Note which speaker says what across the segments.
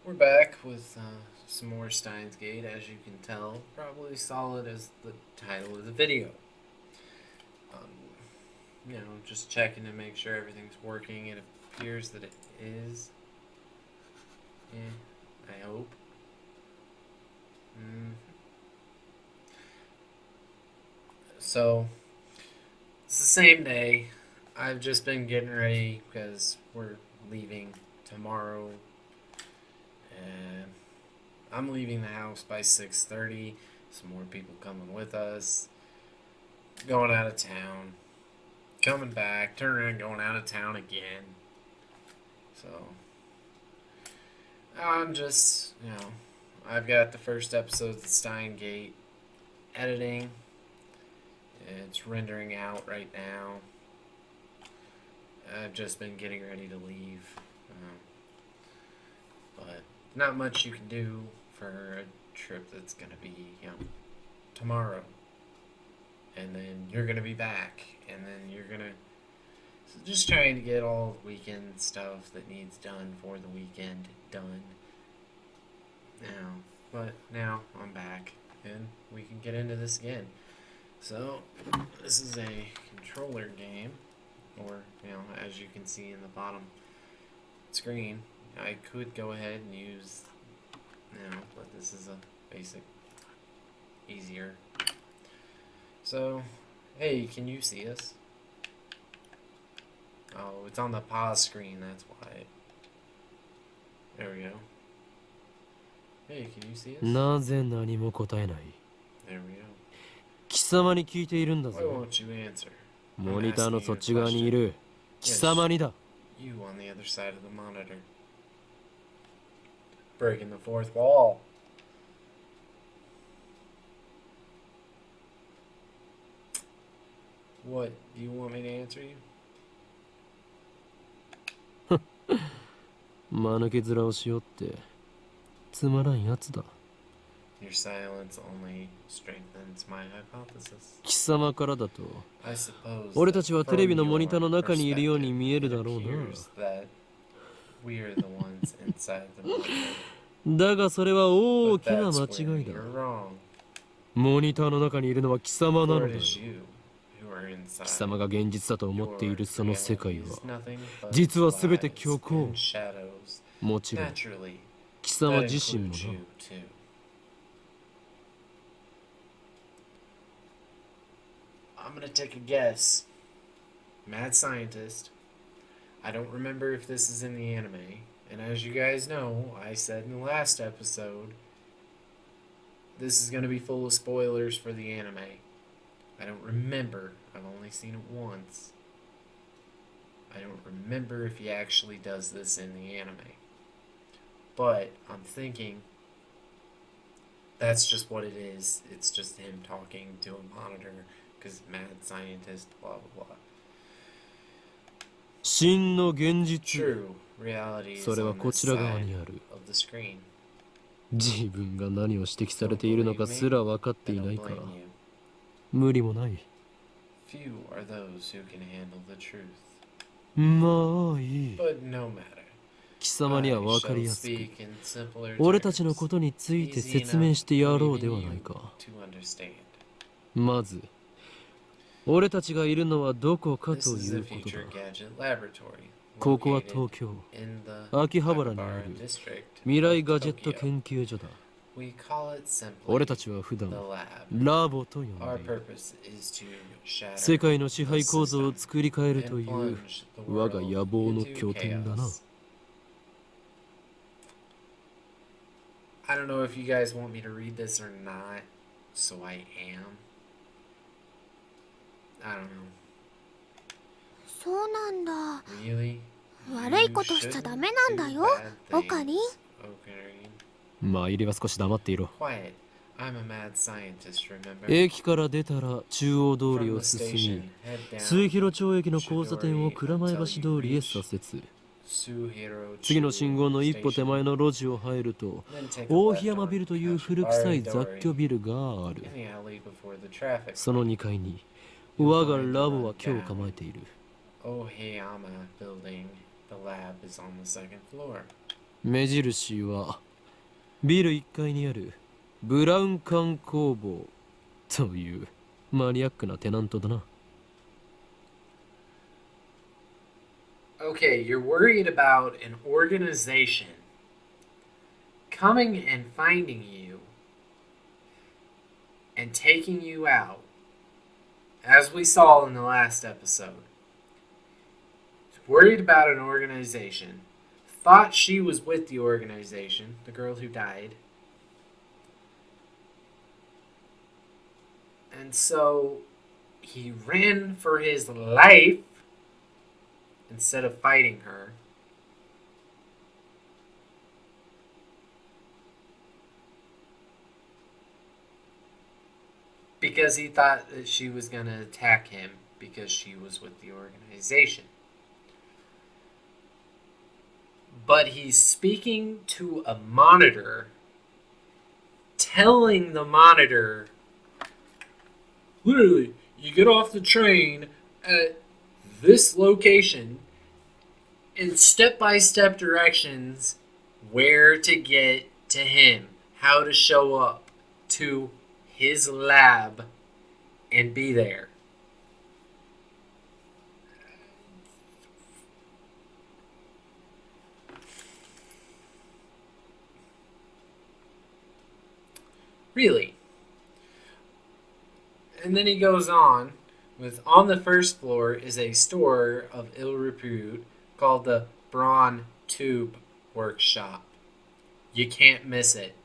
Speaker 1: We're back with some more Steins Gate, as you can tell. Probably solid as the title of the video. Um, just checking to make sure everything's working. It appears that it is. I hope. So, it's the same day. I've just been getting ready because we're leaving tomorrow. And I'm leaving the house by 6:30. Some more people coming with us. Going out of town. Coming back. Turning around, going out of town again. So, I'm just, I've got the first episode of the Stein Gate editing. It's rendering out right now. I've just been getting ready to leave. But not much you can do for a trip that's going to be, tomorrow. And then you're going to be back. And then you're going to... So just trying to get all the weekend stuff that needs done for the weekend done. But now I'm back. And we can get into this again. So, this is a controller game. Or, as you can see in the bottom screen. I could go ahead and use, but this is a basic, easier. So, hey, can you see us? Oh, it's on the pause screen, that's why. There we go. Hey, can you see us?
Speaker 2: なぜ何も答えない
Speaker 1: There we go.
Speaker 2: 貴様に聞いているんだ
Speaker 1: Why
Speaker 2: ぞ
Speaker 1: won't you answer?
Speaker 2: モニター
Speaker 1: I'm
Speaker 2: の
Speaker 1: asking
Speaker 2: そ
Speaker 1: you
Speaker 2: っ
Speaker 1: a
Speaker 2: ち側にい
Speaker 1: question.
Speaker 2: る貴様にだ
Speaker 1: You on the other side of the monitor. Breaking the fourth wall. What? Do you want me to answer you?
Speaker 2: 間抜け面をしようってつまらんやつだ
Speaker 1: Your silence only strengthens my hypothesis.
Speaker 2: 貴様からだと
Speaker 1: I suppose
Speaker 2: 俺たちはテレビのモニターの
Speaker 1: from
Speaker 2: 中にいるよう
Speaker 1: your
Speaker 2: に見える
Speaker 1: perspective,
Speaker 2: だろう
Speaker 1: it
Speaker 2: な
Speaker 1: appears that we are the ones inside the monitor.
Speaker 2: だがそれは大
Speaker 1: But
Speaker 2: きな
Speaker 1: that's
Speaker 2: 間
Speaker 1: where
Speaker 2: 違いだ
Speaker 1: you're wrong.
Speaker 2: モニターの中にいるのは貴様な
Speaker 1: For
Speaker 2: の
Speaker 1: it
Speaker 2: だ
Speaker 1: is you who are inside.
Speaker 2: 貴様が現実だと思ってい
Speaker 1: Your
Speaker 2: るその世
Speaker 1: reality
Speaker 2: 界は
Speaker 1: is nothing but
Speaker 2: 実は全て
Speaker 1: lies
Speaker 2: 虚構
Speaker 1: and shadows.
Speaker 2: もちろん
Speaker 1: Naturally,
Speaker 2: 貴様
Speaker 1: that
Speaker 2: 自身も
Speaker 1: includes
Speaker 2: な
Speaker 1: you too. I'm gonna take a guess. Mad scientist. I don't remember if this is in the anime. And as you guys know, I said in the last episode, this is gonna be full of spoilers for the anime. I don't remember. I've only seen it once. I don't remember if he actually does this in the anime. But I'm thinking that's just what it is. It's just him talking to a monitor because mad scientist, blah blah blah.
Speaker 2: 真の現実
Speaker 1: True reality is
Speaker 2: それは
Speaker 1: on
Speaker 2: こ
Speaker 1: this
Speaker 2: ちら側
Speaker 1: side
Speaker 2: にある
Speaker 1: of the screen.
Speaker 2: 自分が何を指摘されているのかすら分かって
Speaker 1: I
Speaker 2: いな
Speaker 1: don't
Speaker 2: いか
Speaker 1: blame you.
Speaker 2: 無理もない
Speaker 1: Few are those who can handle the truth.
Speaker 2: まあいい
Speaker 1: But no matter.
Speaker 2: 貴様には
Speaker 1: I
Speaker 2: 分か
Speaker 1: shall
Speaker 2: りやすく
Speaker 1: speak in simpler
Speaker 2: 俺たちの
Speaker 1: terms,
Speaker 2: ことについて
Speaker 1: easy
Speaker 2: 説明
Speaker 1: enough
Speaker 2: してやろ
Speaker 1: for
Speaker 2: うでは
Speaker 1: even
Speaker 2: ない
Speaker 1: you
Speaker 2: か
Speaker 1: to understand.
Speaker 2: まず俺たちがいるのはどこか
Speaker 1: This
Speaker 2: と
Speaker 1: is
Speaker 2: い
Speaker 1: a
Speaker 2: うことだ
Speaker 1: future gadget laboratory
Speaker 2: ここは
Speaker 1: located
Speaker 2: 東京
Speaker 1: in the
Speaker 2: 秋葉原にあ
Speaker 1: Akihabara
Speaker 2: る
Speaker 1: district
Speaker 2: 未来
Speaker 1: of
Speaker 2: ガジェット
Speaker 1: Tokyo.
Speaker 2: 研究所だ
Speaker 1: We call it simply
Speaker 2: 俺たちは普
Speaker 1: the
Speaker 2: 段
Speaker 1: lab.
Speaker 2: ラボと呼ん
Speaker 1: Our
Speaker 2: でいる
Speaker 1: purpose is to shatter
Speaker 2: 世界の支配
Speaker 1: the
Speaker 2: 構造を
Speaker 1: system
Speaker 2: 作り変えると
Speaker 1: and
Speaker 2: いう
Speaker 1: plunge the
Speaker 2: 我が
Speaker 1: world
Speaker 2: 野望の
Speaker 1: into
Speaker 2: 拠点だな
Speaker 1: chaos. I don't know if you guys want me to read this or not, so I am. I don't know.
Speaker 3: そうなんだ。
Speaker 1: Really?
Speaker 3: 悪いことしちゃダメなんだよ、オカリン。
Speaker 2: まあいりは少し黙っていろ
Speaker 1: Quiet. I'm a mad scientist, remember?
Speaker 2: 駅から出たら中央通り
Speaker 1: From
Speaker 2: を
Speaker 1: the
Speaker 2: 進
Speaker 1: station,
Speaker 2: み
Speaker 1: head
Speaker 2: 末
Speaker 1: down
Speaker 2: 広町駅の交差点を蔵前橋通りへ左折
Speaker 1: Suhiro
Speaker 2: 次の信号の一歩手前の路地を入ると
Speaker 1: Then take a
Speaker 2: 大
Speaker 1: left
Speaker 2: 檜山
Speaker 1: on
Speaker 2: ビルという古臭い
Speaker 1: Kashibari
Speaker 2: 雑居
Speaker 1: Dori
Speaker 2: ビルがある
Speaker 1: in the alley before the traffic
Speaker 2: その2階に我がラボは今日構えている
Speaker 1: Ohayama building. The lab is on the second floor.
Speaker 2: 目印はビル1階にあるブラウン管工房というマニアックなテナントだな。
Speaker 1: Okay, you're worried about an organization coming and finding you and taking you out, as we saw in the last episode. Worried about an organization, thought she was with the organization, the girl who died. And so he ran for his life instead of fighting her. Because he thought that she was going to attack him because she was with the organization. But he's speaking to a monitor, telling the monitor, literally, you get off the train at this location in step-by-step directions where to get to him, how to show up to his lab and be there. Really? And then he goes on on the first floor is a store of ill repute called the Braun Tube Workshop. You can't miss it.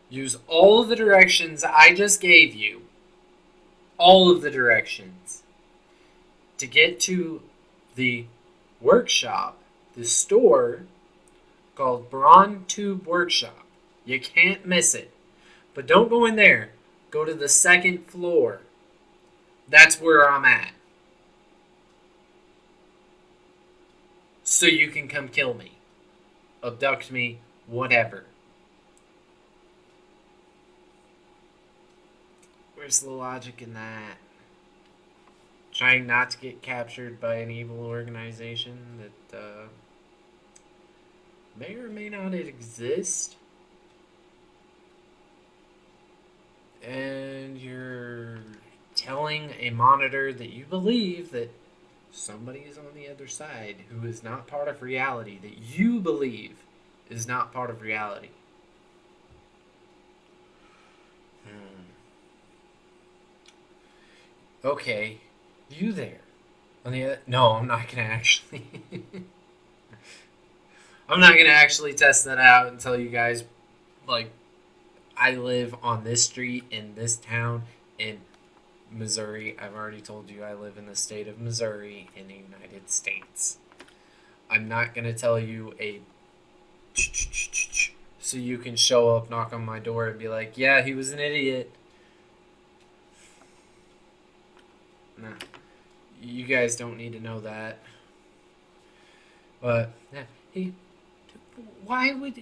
Speaker 1: Use all of the directions I just gave you. All of the directions. To get to the workshop, the store called Braun Tube Workshop. You can't miss it. But don't go in there. Go to the second floor. That's where I'm at. So you can come kill me. Abduct me. Whatever. Where's the logic in that? Trying not to get captured by an evil organization that may or may not exist. And you're telling a monitor that you believe that somebody is on the other side who is not part of reality, that you believe is not part of reality. Okay, you there. No, I'm not gonna actually. I'm not gonna actually test that out and tell you guys, like, I live on this street in this town in Missouri. I've already told you I live in the state of Missouri in the United States. I'm not gonna tell you so you can show up, knock on my door, and be like, yeah, he was an idiot. Nah, you guys don't need to know that. But why would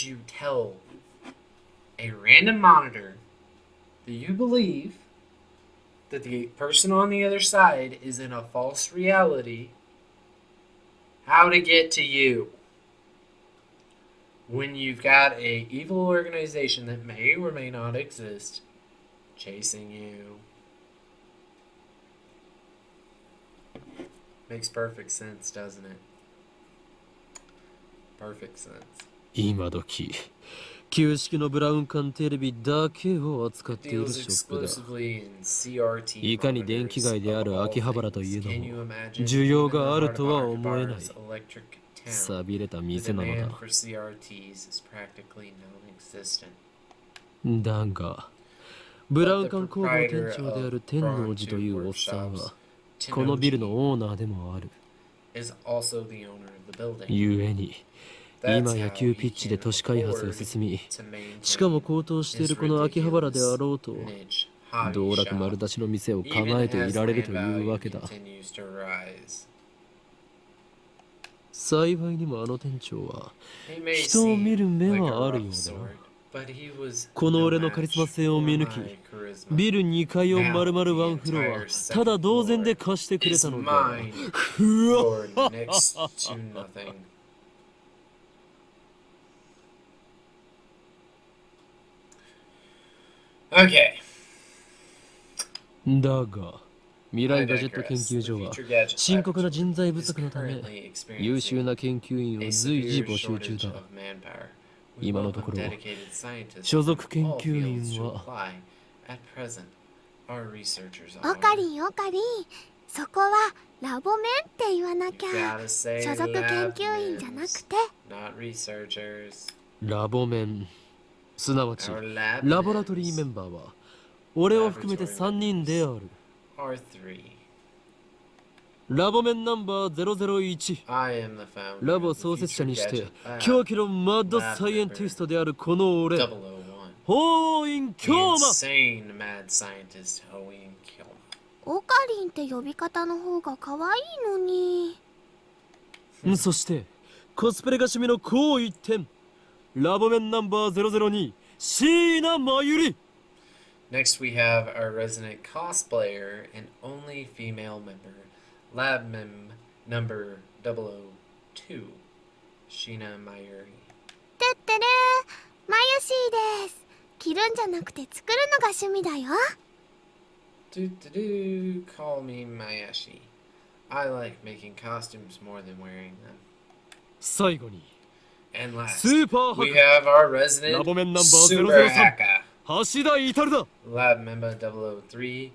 Speaker 1: you tell a random monitor that you believe that the person on the other side is in a false reality how to get to you when you've got a evil organization that may or may not exist chasing you? Makes perfect sense, doesn't it? Perfect sense.
Speaker 2: 今時旧式のブラウン管テレビだけを扱っている
Speaker 1: Deals
Speaker 2: ショップだ。
Speaker 1: exclusively in CRT
Speaker 2: いかに電気
Speaker 1: monitors
Speaker 2: 街であ
Speaker 1: of
Speaker 2: る
Speaker 1: all
Speaker 2: 秋葉原という
Speaker 1: things.
Speaker 2: の
Speaker 1: Can you
Speaker 2: も
Speaker 1: imagine
Speaker 2: 需要
Speaker 1: even the
Speaker 2: がある
Speaker 1: heart
Speaker 2: と
Speaker 1: of
Speaker 2: は思えない
Speaker 1: Akihabara's electric town?
Speaker 2: 寂れた
Speaker 1: The
Speaker 2: 店なの
Speaker 1: demand
Speaker 2: だ。
Speaker 1: for CRTs is practically non-existent.
Speaker 2: だがブラウン
Speaker 1: But the
Speaker 2: 管工房店
Speaker 1: proprietor
Speaker 2: 長であ
Speaker 1: of
Speaker 2: る天王
Speaker 1: Braun
Speaker 2: 寺と
Speaker 1: Tube
Speaker 2: いうおっさん
Speaker 1: Workshops,
Speaker 2: はこのビルの
Speaker 1: Tenoji,
Speaker 2: オーナーでもある。
Speaker 1: is also the owner of the building.
Speaker 2: ゆえに
Speaker 1: That's
Speaker 2: 今
Speaker 1: how
Speaker 2: や急
Speaker 1: he
Speaker 2: ピッチで
Speaker 1: can
Speaker 2: 都市開発が
Speaker 1: afford
Speaker 2: 進み
Speaker 1: to maintain
Speaker 2: しかも高騰している
Speaker 1: his
Speaker 2: この秋葉原であ
Speaker 1: ridiculous
Speaker 2: ろうと
Speaker 1: niche hobby
Speaker 2: 道楽
Speaker 1: shop,
Speaker 2: 丸出しの店を構
Speaker 1: even
Speaker 2: えてい
Speaker 1: as
Speaker 2: られる
Speaker 1: land
Speaker 2: というわ
Speaker 1: value
Speaker 2: けだ。
Speaker 1: continues to rise.
Speaker 2: 幸いにもあの店長は
Speaker 1: He may
Speaker 2: 人を見る
Speaker 1: seem
Speaker 2: 目
Speaker 1: like a
Speaker 2: はある
Speaker 1: rough
Speaker 2: ようだ
Speaker 1: sort,
Speaker 2: な。
Speaker 1: But he was
Speaker 2: この
Speaker 1: no
Speaker 2: 俺のカリ
Speaker 1: match
Speaker 2: スマ性を
Speaker 1: for
Speaker 2: 見
Speaker 1: my
Speaker 2: 抜き
Speaker 1: charisma.
Speaker 2: ビル2階を丸々ワンフロアただ同然で貸してくれ
Speaker 1: Is
Speaker 2: たのだ
Speaker 1: mine
Speaker 2: うわ
Speaker 1: for next to nothing. Okay.
Speaker 2: だが未来ガジェット研究所は深刻な人材不足のため優秀な研究員を随時募集中だ。今のところ所属研究員は
Speaker 3: オカリンオカリン、そこはラボメンって言わなきゃ。所属研究員じゃなくて
Speaker 2: ラボメン、すなわちラボラトリーメンバーは俺を含めて3人である。ラボメンナンバー001、ラボ創設者にして狂気のマッドサイエンティストであるこの俺、ホーイン・キョーマ。
Speaker 3: オカリンって呼び方の方が可愛いのに。
Speaker 2: そしてコスプレが趣味のこう一点、ラボメンナンバー002、椎名真由里。
Speaker 1: Next, we have our resident cosplayer and only female member, Lab Mem number 002, Sheena Mayuri.
Speaker 3: てってるー、マユシーです。着るんじゃなくて作るのが趣味だよ。
Speaker 1: Call me Mayashi. I like making costumes more than wearing them.
Speaker 2: 最後に
Speaker 1: And last,
Speaker 2: スーパーハ
Speaker 1: we
Speaker 2: ッ
Speaker 1: have our
Speaker 2: ラ
Speaker 1: resident
Speaker 2: ボメンナンバー
Speaker 1: super
Speaker 2: 003、
Speaker 1: hacker,
Speaker 2: 橋田至だ。
Speaker 1: Lab member 003,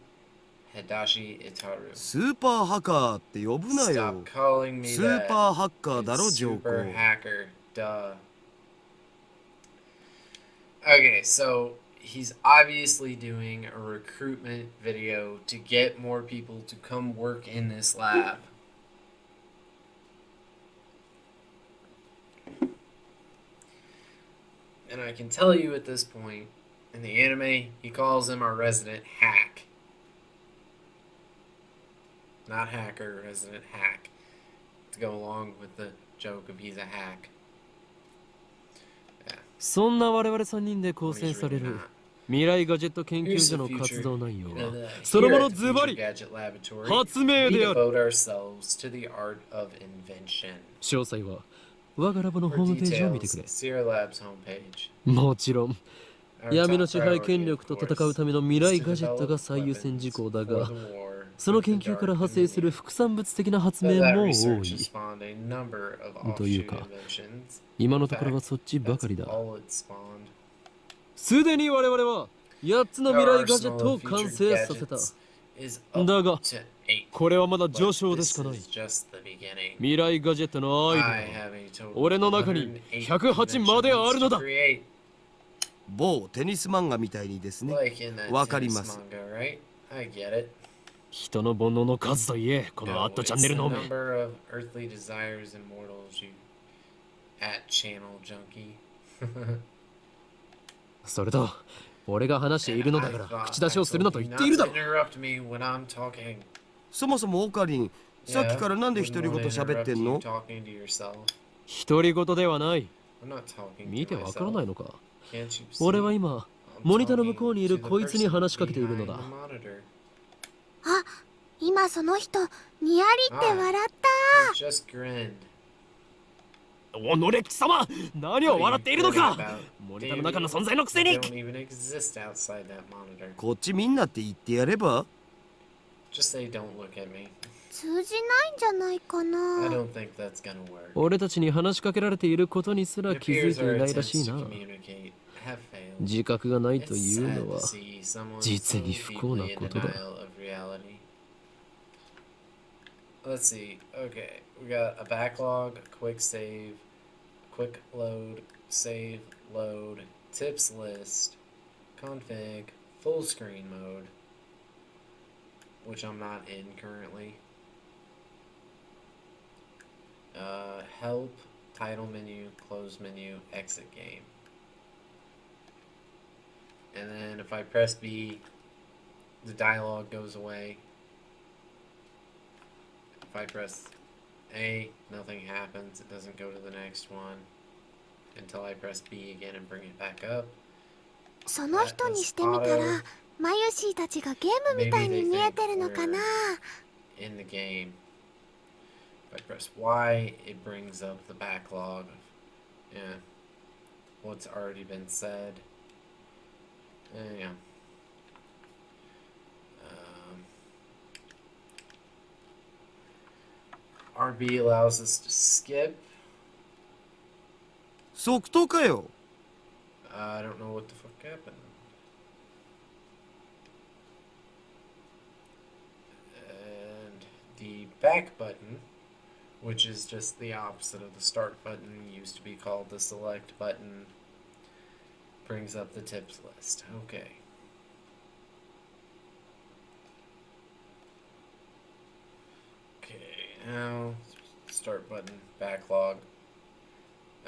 Speaker 1: Hidashi Itaru.
Speaker 4: スーパーハッカーって呼ぶなよ
Speaker 1: Stop。calling me
Speaker 4: スー
Speaker 1: that.
Speaker 4: パーハッカーだろ
Speaker 1: It's
Speaker 4: ジョーコ
Speaker 1: super hacker, duh. Okay, so he's obviously doing a recruitment video to get more people to come work in this lab. And I can tell you at this point, in the anime, he calls him our resident hack. Not hacker, resident hack. To go along with the joke of he's a hack.
Speaker 2: そんな我々3人で構成される未来ガジェット研究
Speaker 1: Here's
Speaker 2: 所
Speaker 1: the
Speaker 2: の活
Speaker 1: future.
Speaker 2: 動内容は
Speaker 1: Here
Speaker 2: そのも
Speaker 1: at
Speaker 2: の
Speaker 1: the
Speaker 2: ズバ
Speaker 1: Future
Speaker 2: リ
Speaker 1: Gadget Laboratory,
Speaker 2: 発明
Speaker 1: we
Speaker 2: である。
Speaker 1: devote ourselves to the art of invention.
Speaker 2: 詳細は我がラボの
Speaker 1: For
Speaker 2: ホームページを見て
Speaker 1: details,
Speaker 2: くれ。
Speaker 1: see our lab's homepage.
Speaker 2: もちろん
Speaker 1: Our
Speaker 2: 闇の
Speaker 1: top
Speaker 2: 支配
Speaker 1: priority,
Speaker 2: 権
Speaker 1: of
Speaker 2: 力と
Speaker 1: course,
Speaker 2: 戦うための未
Speaker 1: is
Speaker 2: 来
Speaker 1: to
Speaker 2: ガジェット
Speaker 1: develop
Speaker 2: が最優先
Speaker 1: weapons
Speaker 2: 事項だ
Speaker 1: for
Speaker 2: が
Speaker 1: the war
Speaker 2: その
Speaker 1: with the
Speaker 2: 研究から
Speaker 1: Dark
Speaker 2: 派生する
Speaker 1: Dominion.
Speaker 2: 副産物的な発
Speaker 1: But
Speaker 2: 明
Speaker 1: that
Speaker 2: も多
Speaker 1: research
Speaker 2: い。
Speaker 1: spawned a number of
Speaker 2: という
Speaker 1: offshoot
Speaker 2: か
Speaker 1: inventions.
Speaker 2: 今
Speaker 1: In
Speaker 2: のところは
Speaker 1: fact,
Speaker 2: そっちば
Speaker 1: that's
Speaker 2: かりだ。
Speaker 1: all it spawned.
Speaker 2: すでに我々は8つの
Speaker 1: Our
Speaker 2: 未来ガジェッ
Speaker 1: arsenal
Speaker 2: トを
Speaker 1: of
Speaker 2: 完
Speaker 1: future
Speaker 2: 成させた。
Speaker 1: gadgets is up
Speaker 2: だが
Speaker 1: to 8.
Speaker 2: これはまだ
Speaker 1: But
Speaker 2: 序章でし
Speaker 1: this
Speaker 2: かない。
Speaker 1: is just the beginning.
Speaker 2: 未来ガジェットのアイ
Speaker 1: I
Speaker 2: デア
Speaker 1: have a total
Speaker 2: 俺の中に108まであるのだ。
Speaker 1: inventions to create.
Speaker 4: 某テニス漫画みたいにですね。
Speaker 1: Like in that
Speaker 4: わかり
Speaker 1: tennis
Speaker 4: ます
Speaker 1: manga, right? I get it.
Speaker 2: 人の煩悩の数といえ、この
Speaker 1: No,
Speaker 2: アット
Speaker 1: it's
Speaker 2: チャンネル
Speaker 1: the
Speaker 2: の目。
Speaker 1: number of earthly desires and mortals, you at channel junkie.
Speaker 2: それと、俺が話しているのだ
Speaker 1: I
Speaker 2: から
Speaker 1: thought
Speaker 2: 口出しをするなと
Speaker 1: I
Speaker 2: 言
Speaker 1: told
Speaker 2: ってい
Speaker 1: you
Speaker 2: る
Speaker 1: not
Speaker 2: だ
Speaker 1: to
Speaker 2: ろ。
Speaker 1: interrupt me when I'm talking.
Speaker 4: そもそもオカリン、さっきからなんで独り言
Speaker 1: Wouldn't
Speaker 4: 喋
Speaker 1: wanna
Speaker 4: ってん
Speaker 1: interrupt you
Speaker 4: の
Speaker 1: talking to yourself.
Speaker 2: 独り言ではない。
Speaker 1: I'm not talking
Speaker 2: 見
Speaker 1: to
Speaker 2: てわからない
Speaker 1: myself.
Speaker 2: のか。
Speaker 1: Can't you see?
Speaker 2: 俺は今、
Speaker 1: I'm
Speaker 2: モニターの向
Speaker 1: talking
Speaker 2: こうにいる
Speaker 1: to the
Speaker 2: こいつに
Speaker 1: person
Speaker 2: 話しかけているの
Speaker 1: behind
Speaker 2: だ。
Speaker 1: the monitor.
Speaker 3: あ、今その人にやりって笑っ
Speaker 1: He just grinned.
Speaker 2: おのれ貴様、何を笑っているのか。モニターの中の存在のくせ
Speaker 1: They
Speaker 2: に。
Speaker 1: don't even exist outside that monitor.
Speaker 4: こっちみんなって言ってやれば
Speaker 1: Just say don't look at me.
Speaker 3: た。通じないんじゃないか
Speaker 1: I
Speaker 3: な。
Speaker 1: don't think that's gonna work.
Speaker 2: 俺たちに話しかけられていることにすら
Speaker 1: It
Speaker 2: 気づい
Speaker 1: appears
Speaker 2: てい
Speaker 1: our
Speaker 2: ないら
Speaker 1: attempts
Speaker 2: しい
Speaker 1: to
Speaker 2: な。
Speaker 1: communicate have failed.
Speaker 2: 自覚がないと
Speaker 1: It's
Speaker 2: いう
Speaker 1: sad
Speaker 2: の
Speaker 1: to
Speaker 2: は
Speaker 1: see someone
Speaker 2: 実
Speaker 1: so
Speaker 2: に不幸な
Speaker 1: deeply in
Speaker 2: ことだ。
Speaker 1: denial of reality. Let's see. Okay, we got a backlog, a quick save, quick load, save, load, tips list, config, full screen mode, which I'm not in currently. Help, title menu, close menu, exit game. And then if I press B, the dialogue goes away. If I press A, nothing happens. It doesn't go to the next one until I press B again and bring it back up.
Speaker 3: その人にしてみたらマユシーたちがゲームみたいに見えてるのかな。
Speaker 1: In the game, if I press Y, it brings up the backlog of what's already been said. Yeah. RB allows us to skip.
Speaker 4: 即答かよ。
Speaker 1: I don't know what the fuck happened. And the back button, which is just the opposite of the start button, used to be called the select button, brings up the tips list. Okay. Okay, now start button, backlog.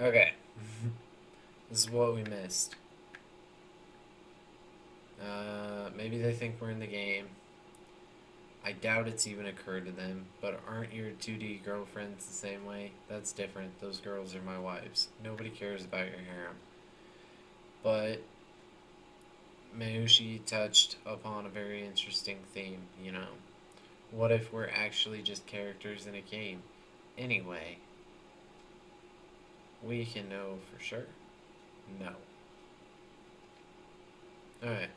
Speaker 1: Okay. This is what we missed. Maybe they think we're in the game. I doubt it's even occurred to them, but aren't your 2D girlfriends the same way? That's different. Those girls are my wives. Nobody cares about your harem. But Mayushi touched upon a very interesting theme, you know. What if we're actually just characters in a game? Anyway, we can know for sure. No. Alright,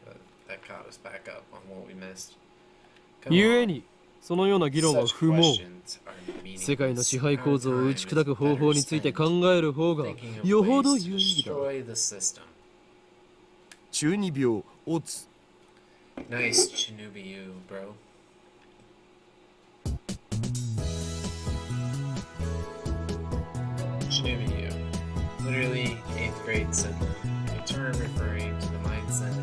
Speaker 1: that caught us back up on what we missed.
Speaker 2: 故にそのような議論は不毛。世界の支配構造を打ち砕く方法について考える方がよほど有意義だ。
Speaker 4: 中二病オツ。
Speaker 1: Nice Shinobi you, bro. Shinobi you. Literally 8th grade syndrome, a term referring to the mindset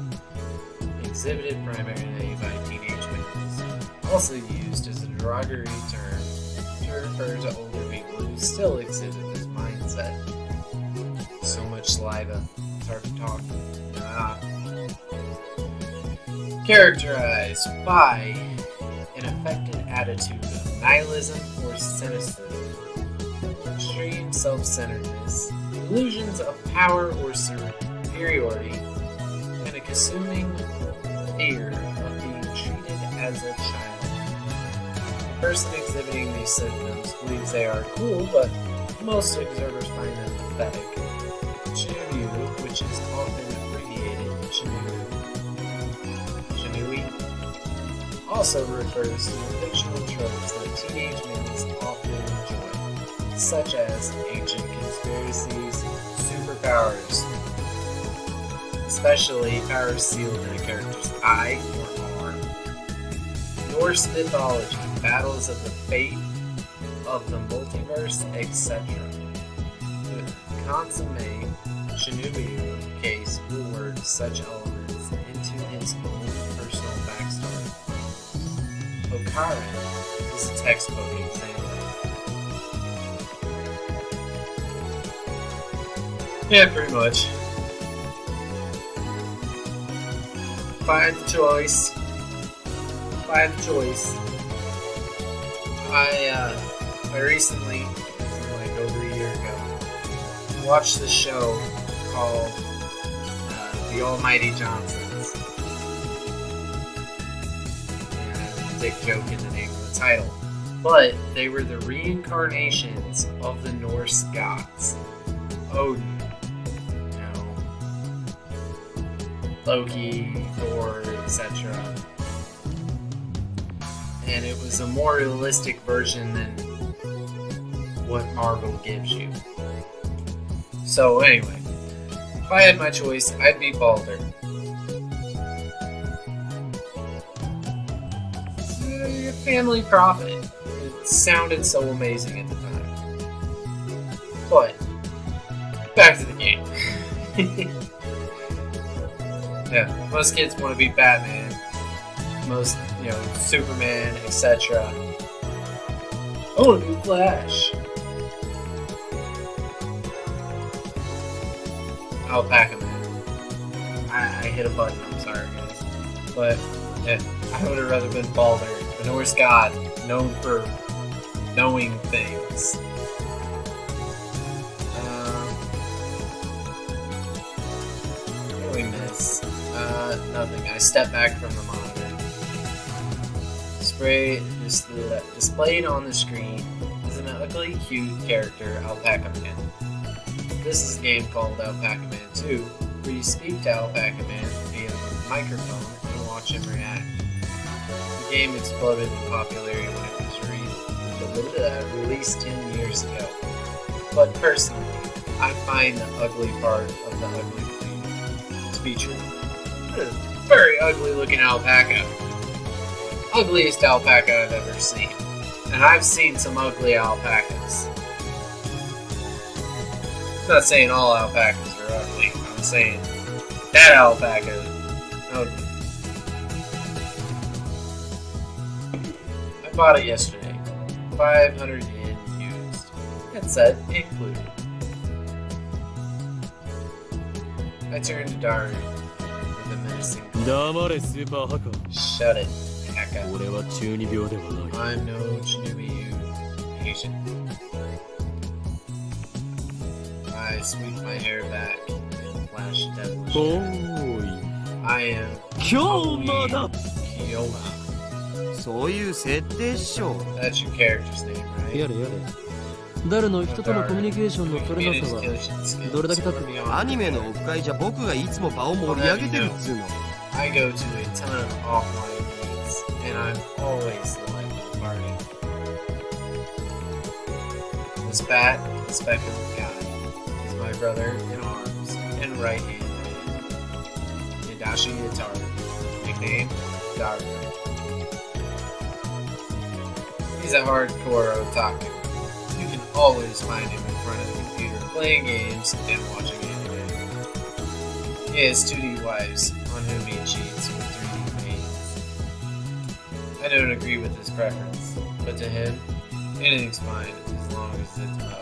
Speaker 1: exhibited primarily by teenage males, also used as a derogatory term to refer to older people who still exhibit this mindset. So much saliva, it's hard to talk. Characterized by an affected attitude of nihilism or cynicism, extreme self-centeredness, illusions of power or superiority, and a consuming fear of being treated as a child. The person exhibiting these symptoms believes they are cool, but most observers find them pathetic. Shinuryu, which is often abbreviated Shinui, also refers to the fictional tropes that teenage males often enjoy, such as ancient conspiracies, superpowers, especially powers sealed in a character's eye or arm, Norse mythology, battles of the fate of the multiverse, etc. The consummate Shinobu case will work such elements into his own personal backstory. Okaren is a textbook example. Yeah, pretty much. If I had the choice, I recently, like over a year ago, watched this show called The Almighty Johnsons. And dick joke in the name of the title. But they were the reincarnations of the Norse gods. Odin, Loki, Thor, etc. And it was a more realistic version than what Marvel gives you. So anyway, if I had my choice, I'd be Balder. Family prophet. It sounded so amazing at the time. But, back to the game. Yeah, most kids want to be Batman. Most, Superman, etc. Oh, new Flash. Alpaca Man. I hit a button, I'm sorry guys. But, yeah, I would have rather been Balder, a Norse god, known for knowing things. What do we miss? nothing. I step back from the monitor. Displayed on the screen is an ugly, cute character, Alpaca Man. This is a game called Alpaca Man 2, where you speak to Alpaca Man via a microphone and watch him react. The game exploded in popularity when it was released 10 years ago. But personally, I find the ugly part of the ugly queen to be true. Very ugly looking alpaca. Ugliest alpaca I've ever seen. And I've seen some ugly alpacas. I'm not saying all alpacas are ugly. I'm saying that alpaca is ugly. I bought it yesterday. 500 yen used. Headset included. I turned to Daru with a menacing Shut it, Haka. I'm no Chinubi patient. I sweep my hair back and flash devilish. I am Kyoma.
Speaker 4: そういう設定っしょ。
Speaker 1: That's your character's name, right?
Speaker 2: やれやれ。誰の人とのコミュニケーションの取れなさはどれだけ経って
Speaker 4: アニメのオフ会じゃ僕がいつも場を盛り上げてるっつうの。
Speaker 1: I go to a ton of offline meets, and I'm always the life of the party. This fat, spectacled guy is my brother in arms and right-hand man, Hidashi Itaru, nickname Daru. He's a hardcore otaku. You can always find him in front of the computer playing games and watching anime. He has 2D wives on whom he cheats with 3D maidens. I don't agree with his preference, but to him, anything's fine as long as it's Mo.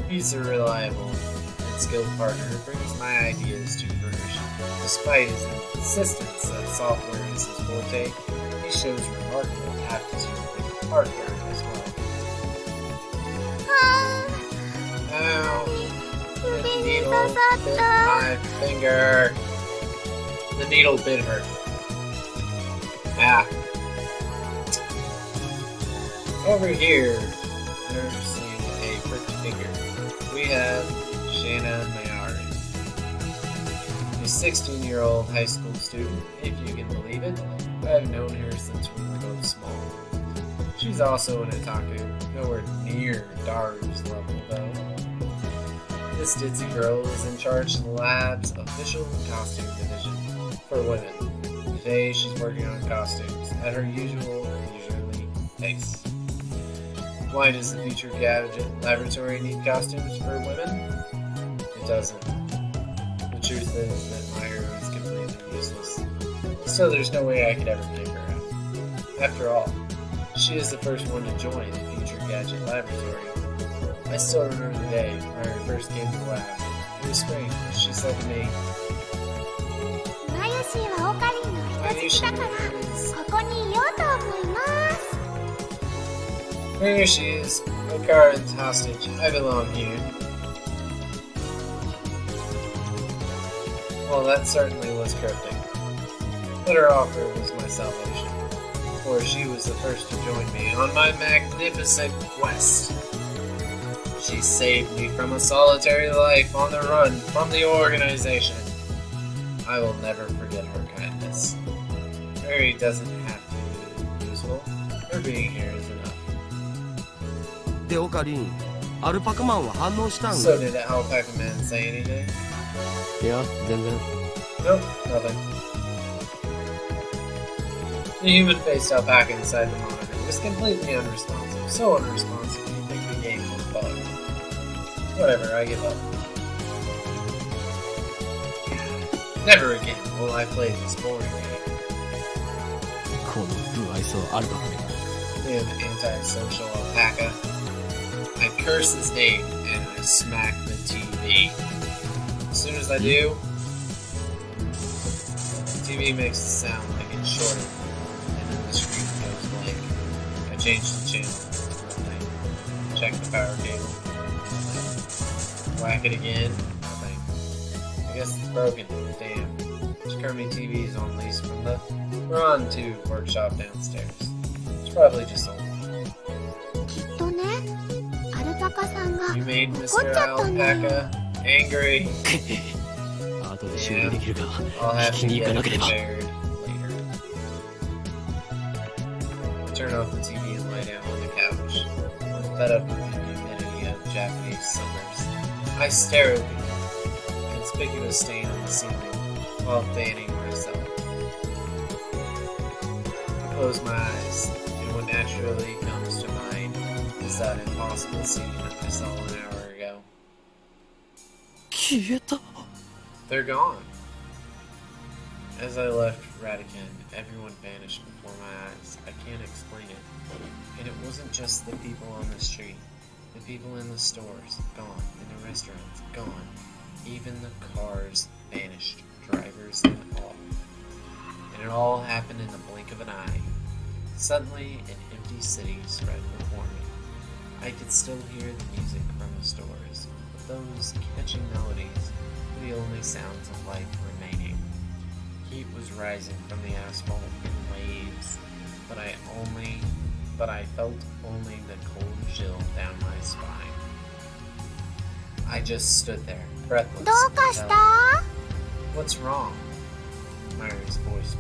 Speaker 1: He's a reliable and skilled partner who brings my ideas to fruition. Despite his insistence that software is his forte, he shows remarkable aptitude with hardware as well. Ow! The needle bit my finger. The needle bit her. Ah. Over here, nursing a pricked finger, we have Shanna Mayari. A 16-year-old high school student, if you can believe it. I've known her since we were both small. She's also an otaku, nowhere near Daru's level though. This ditzy girl is in charge of the lab's official costume division for women. Today she's working on costumes at her usually pace. Why does the Future Gadget Laboratory need costumes for women? It doesn't. The truth is that my hero is completely useless. So there's no way I could ever pick her out. After all, she is the first one to join the Future Gadget Laboratory. I still remember the day when I first came to the lab. It was spring. She said to me,
Speaker 3: Mayushiはオカリンの人質だからここにいようと思います
Speaker 1: Here she is, Okarin's hostage. I belong here. Well, that certainly was cryptic. But her offer was my salvation, for she was the first to join me on my magnificent quest. She saved me from a solitary life on the run from the organization. I will never forget her kindness. Mary doesn't have to be useful. Her being here is enough.
Speaker 4: でオカリン、アルパカマンは反応したん
Speaker 1: So did Alpaca Man say anything?
Speaker 2: いや、全然。
Speaker 1: Nope, nothing. The human-faced alpaca inside the monitor was completely unresponsive. So unresponsive you'd think the game was bugged. Whatever, I give up. Never again will I play this boring game.
Speaker 2: この不愛想アルパカめが。
Speaker 1: Damn antisocial alpaca. I curse his name and I smack the TV. As soon as I do, the TV makes a sound like it's shorted, and then the screen goes blank. I change the channel, nothing. Check the power cable, nothing. Whack it again, nothing. I guess it's broken. Damn. Skirmy TV's on lease from the Ron 2 workshop downstairs. It's probably just old.
Speaker 3: きっとね、アルパカさんが
Speaker 1: You made
Speaker 3: 怒っ
Speaker 1: Mr.
Speaker 3: ちゃったんだよ。
Speaker 1: Alpaca angry.
Speaker 2: 後で修理できるか
Speaker 1: I'll have
Speaker 2: 聞き
Speaker 1: to
Speaker 2: に行か
Speaker 1: get
Speaker 2: な
Speaker 1: it
Speaker 2: ければ
Speaker 1: repaired later. Turn off the TV and lie down on the couch. I'm fed up with the humidity of Japanese summers. I stare at the conspicuous stain on the ceiling while fanning myself. I close my eyes, and what naturally comes to mind is that impossible scene I saw an hour ago.
Speaker 2: 消えた
Speaker 1: They're gone. As I left Ratican, everyone vanished before my eyes. I can't explain it. And it wasn't just the people on the street. The people in the stores, gone. In the restaurants, gone. Even the cars vanished, drivers and all. And it all happened in the blink of an eye. Suddenly, an empty city spread before me. I could still hear the music from the stores, but those catching melodies were the only sounds of life remaining. Heat was rising from the asphalt in waves, but I felt only the cold chill down my spine. I just stood there, breathless.
Speaker 3: どうかした？
Speaker 1: What's wrong? Myra's voice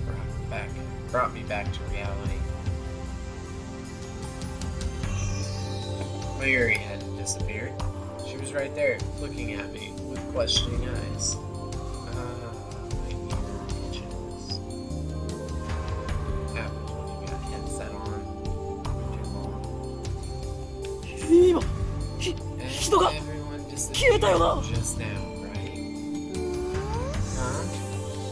Speaker 1: brought me back to reality. Myra hadn't disappeared. She was right there, looking at me with questioning eyes. My ear itches. Happens when you got headset on too long.
Speaker 2: 今
Speaker 1: And
Speaker 2: 人が
Speaker 1: everyone
Speaker 2: 消えたよな
Speaker 1: disappeared just now, right? Huh?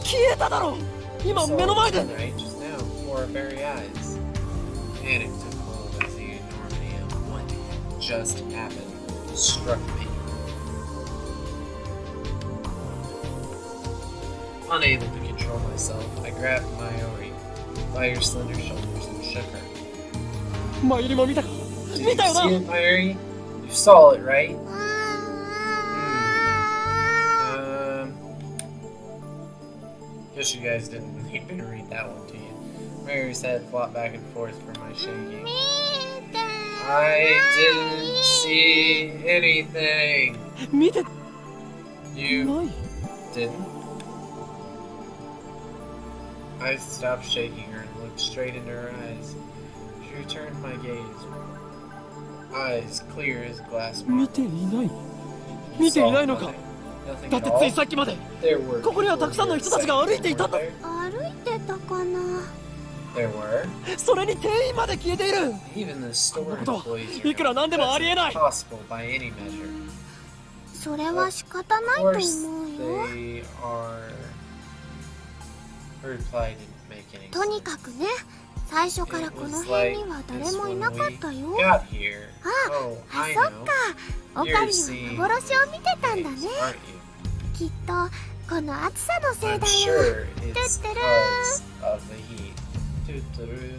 Speaker 2: 消えただろ今
Speaker 1: Saw
Speaker 2: 目の前で
Speaker 1: it, right? Just now, before our very eyes. Panic took hold as the enormity of what had just happened struck me. Unable to control myself, I grabbed Mayuri by her slender shoulders and shook her.
Speaker 2: マユリも見たか
Speaker 1: Did
Speaker 2: 見
Speaker 1: you
Speaker 2: たよな
Speaker 1: see it, Mayuri? You saw it, right? Guess you guys didn't need me to read that one to you. Mayuri's head flopped back and forth from my shaking.
Speaker 3: 見て。
Speaker 1: I didn't see anything.
Speaker 2: 見て
Speaker 1: You
Speaker 2: ない
Speaker 1: didn't? I stopped shaking her and looked straight into her eyes. She returned my gaze. Eyes clear as glass
Speaker 2: 見
Speaker 1: marble.
Speaker 2: ていない
Speaker 1: You
Speaker 2: 見てい
Speaker 1: saw
Speaker 2: ないのか
Speaker 1: nothing. Nothing
Speaker 2: だ
Speaker 1: at
Speaker 2: ってつい
Speaker 1: all.
Speaker 2: さっきまで
Speaker 1: There were
Speaker 2: ここにはたくさんの人たちが歩いていたんだ
Speaker 1: There
Speaker 3: 歩いてたかな。
Speaker 1: were.
Speaker 2: それに店員まで消えている
Speaker 1: Even the store
Speaker 2: こんなことは
Speaker 1: employees are
Speaker 2: いくらなんでもありえない
Speaker 1: That's impossible by any measure.
Speaker 3: それは仕方ない
Speaker 1: Of
Speaker 3: と
Speaker 1: course
Speaker 3: 思うよ。
Speaker 1: they are. Her reply didn't make any
Speaker 3: とに
Speaker 1: sense.
Speaker 3: かくね、最初からこの辺には誰もいなかったよ。
Speaker 1: Got here.
Speaker 3: あ、
Speaker 1: Oh,
Speaker 3: あ、
Speaker 1: I
Speaker 3: そっ
Speaker 1: know.
Speaker 3: か。オカリンは幻を見てたんだね。
Speaker 1: Aren't you?
Speaker 3: きっとこの暑さのせい
Speaker 1: I'm
Speaker 3: だよ。
Speaker 1: sure it's
Speaker 3: Doo-doo-doo.
Speaker 1: because of the heat. Doo-doo-doo.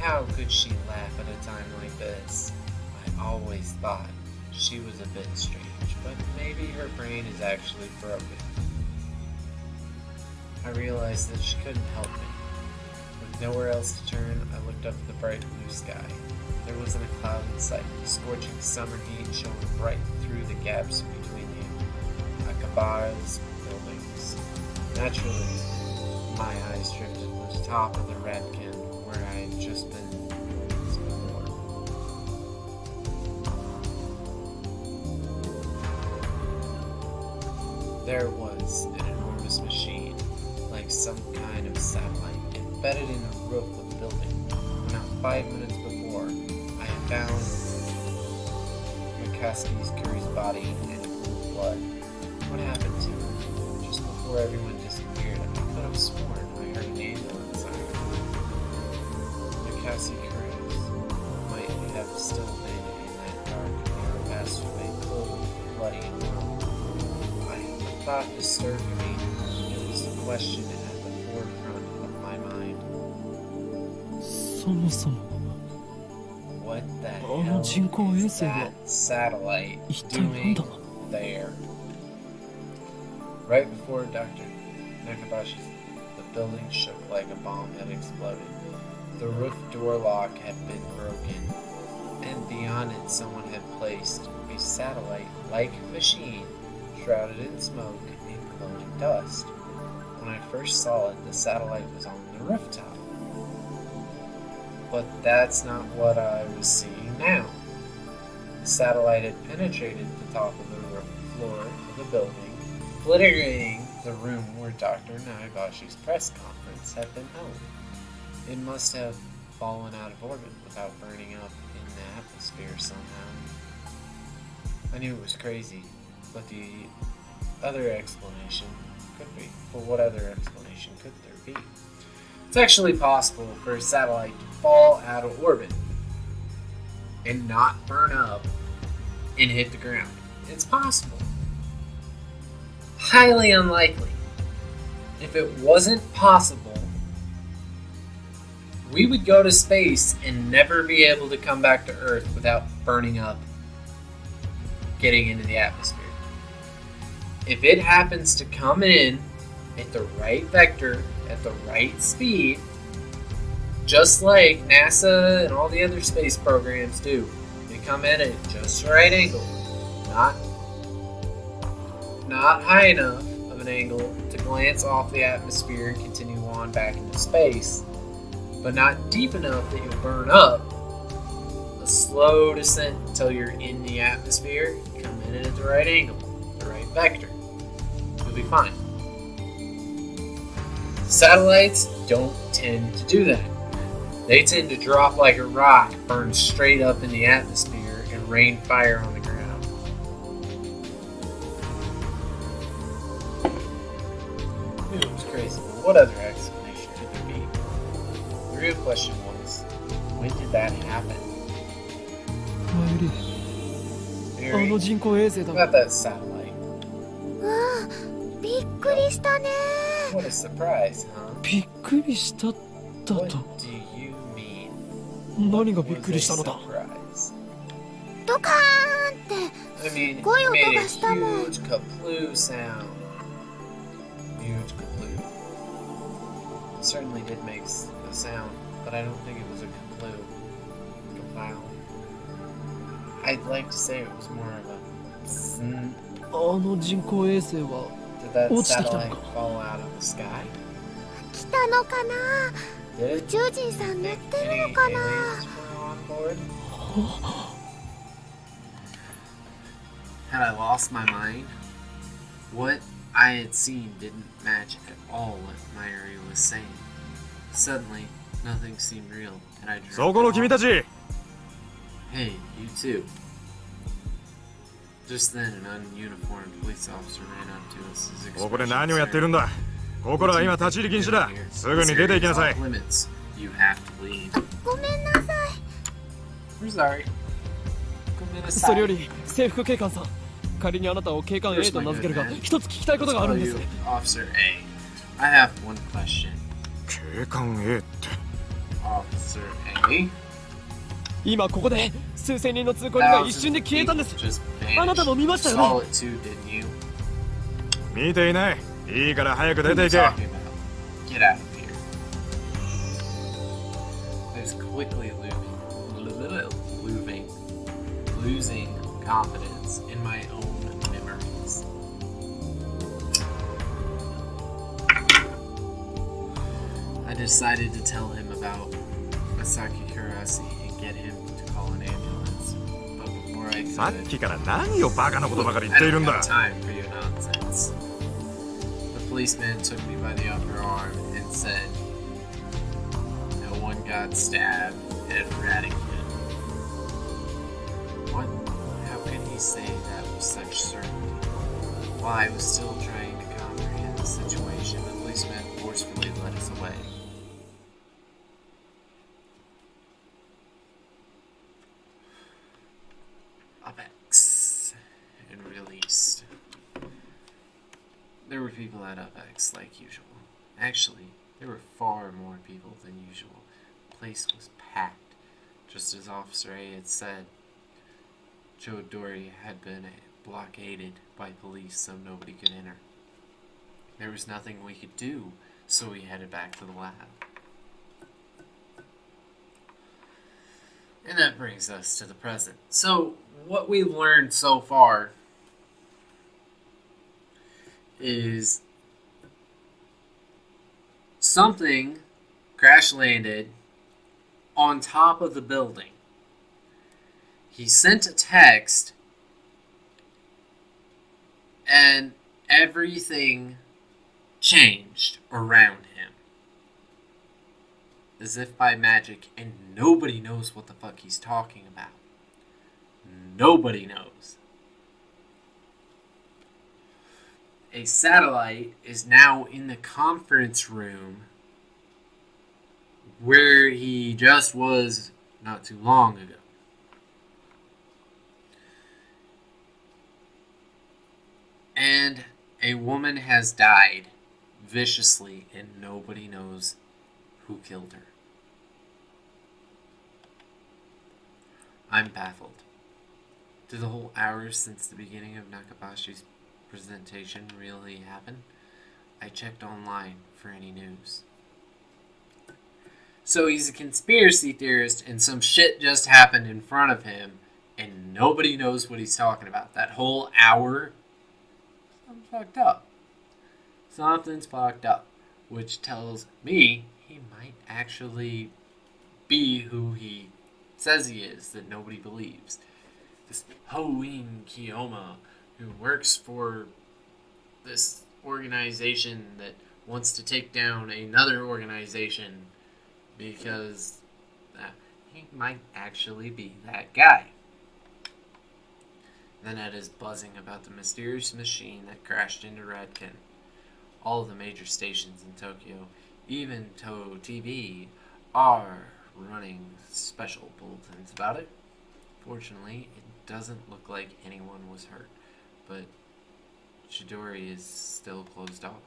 Speaker 1: How could she laugh at a time like this? I always thought she was a bit strange, but maybe her brain is actually broken. I realized that she couldn't help me. With nowhere else to turn, I looked up at the bright blue sky. There wasn't a cloud in sight, the scorching summer heat shone bright through the gaps between the Akaba's buildings. Naturally, my eyes drifted to the top of the Radkin, where I had just been moments before. There was an enormous machine, like some kind of satellite, embedded in the roof of the building. About 5 minutes before, I had found McCaskey's Curry's body in a pool of blood. What happened to him? Just before everyone disappeared, I could have sworn I heard an ambulance siren. McCaskey Curry's might have still been in that dark, narrow passageway, cold, bloody, and warm. The thought disturbed me. It was the question at the forefront of my mind.
Speaker 2: そもそも
Speaker 1: What the
Speaker 2: あの
Speaker 1: hell
Speaker 2: 人工衛
Speaker 1: is
Speaker 2: 星は
Speaker 1: that satellite
Speaker 2: 一体なん
Speaker 1: doing
Speaker 2: だ
Speaker 1: there? Right before Dr. Nakabashi's, the building shook like a bomb had exploded. The roof door lock had been broken, and beyond it someone had placed a satellite-like machine shrouded in smoke and glowing dust. When I first saw it, the satellite was on the rooftop. But that's not what I was seeing now. The satellite had penetrated the top of the floor of the building, obliterating the room where Dr. Nagabashi's press conference had been held. It must have fallen out of orbit without burning up in the atmosphere somehow. I knew it was crazy, but the other explanation could be. But what other explanation could there be? It's actually possible for a satellite to fall out of orbit and not burn up and hit the ground. It's possible. Highly unlikely. If it wasn't possible, we would go to space and never be able to come back to Earth without burning up, getting into the atmosphere. If it happens to come in at the right vector, at the right speed, just like NASA and all the other space programs do, they come in at just the right angle, not high enough of an angle to glance off the atmosphere and continue on back into space, but not deep enough that you'll burn up. A slow descent until you're in the atmosphere, come in at the right angle, the right vector. You'll be fine. Satellites don't tend to do that. They tend to drop like a rock, burn straight up in the atmosphere, and rain fire on the ground. It was crazy. What other explanation could there be? The real question was, when did that happen? Mary, what about that satellite? What a surprise, huh? What do you mean? What was a surprise? I mean, it made a huge kaploo sound. Huge kaploo. It certainly did make a sound, but I don't think it was a kaploo. Kapow. I'd like to say it was more of a zzz. Did that satellite fall out of the sky? Did it? Any aliens were on board? Had I lost my mind? What I had seen didn't match at all what Myri was saying. Suddenly, nothing seemed real, and I drew. Hey, you too. Just then, an ununiformed police officer ran up to us. His expression serious. ここらは今立ち入り禁止だ。すぐに出て行きなさい。You have to leave.
Speaker 3: ごめんなさい。
Speaker 1: We're sorry.
Speaker 2: それより制服警官さん、仮にあなたを警官 A と名付けるが、一つ聞きたいことがあるんです。
Speaker 1: Officer A, I have one question.
Speaker 4: 警官 A って。
Speaker 1: Officer A.
Speaker 2: 今ここで数千人の通行人が一瞬で消えたんです。あなたも見ましたよね。
Speaker 4: 見ていない。いいから早く出ていけ。
Speaker 1: Get out of here. I was quickly losing confidence in my own memories. I decided to tell him about Masaki Kurase and get him to call an ambulance. But before I could,
Speaker 4: さっきから何をバカなことばかり言っているんだ。
Speaker 1: I don't have time for your nonsense. The policeman took me by the upper arm and said, "No one got stabbed at Radican." What? How could he say that with such certainty? While I was still trying to comprehend the situation, the policeman forcefully led us away. UpX and released. There were people at UpX like usual. Actually, there were far more people than usual. The place was packed, just as Officer A had said. Joe Dory had been blockaded by police so nobody could enter. There was nothing we could do, so we headed back to the lab. And that brings us to the present. So, what we've learned so far is something crash landed on top of the building. He sent a text and everything changed around him. As if by magic, and nobody knows what the fuck he's talking about. Nobody knows. A satellite is now in the conference room where he just was not too long ago. And a woman has died viciously, and nobody knows who killed her. I'm baffled. Did the whole hour since the beginning of Nakabashi's presentation really happen? I checked online for any news. So he's a conspiracy theorist, and some shit just happened in front of him, and nobody knows what he's talking about. That whole hour, something's fucked up. Something's fucked up. Which tells me he might actually be who he says he is, that nobody believes. This Hoin Kiyoma, who works for this organization that wants to take down another organization because he might actually be that guy. Then Ed is buzzing about the mysterious machine that crashed into Radkin. All of the major stations in Tokyo, even Toho TV, are running special bulletins about it. Fortunately, it doesn't look like anyone was hurt, but Chidori is still closed off.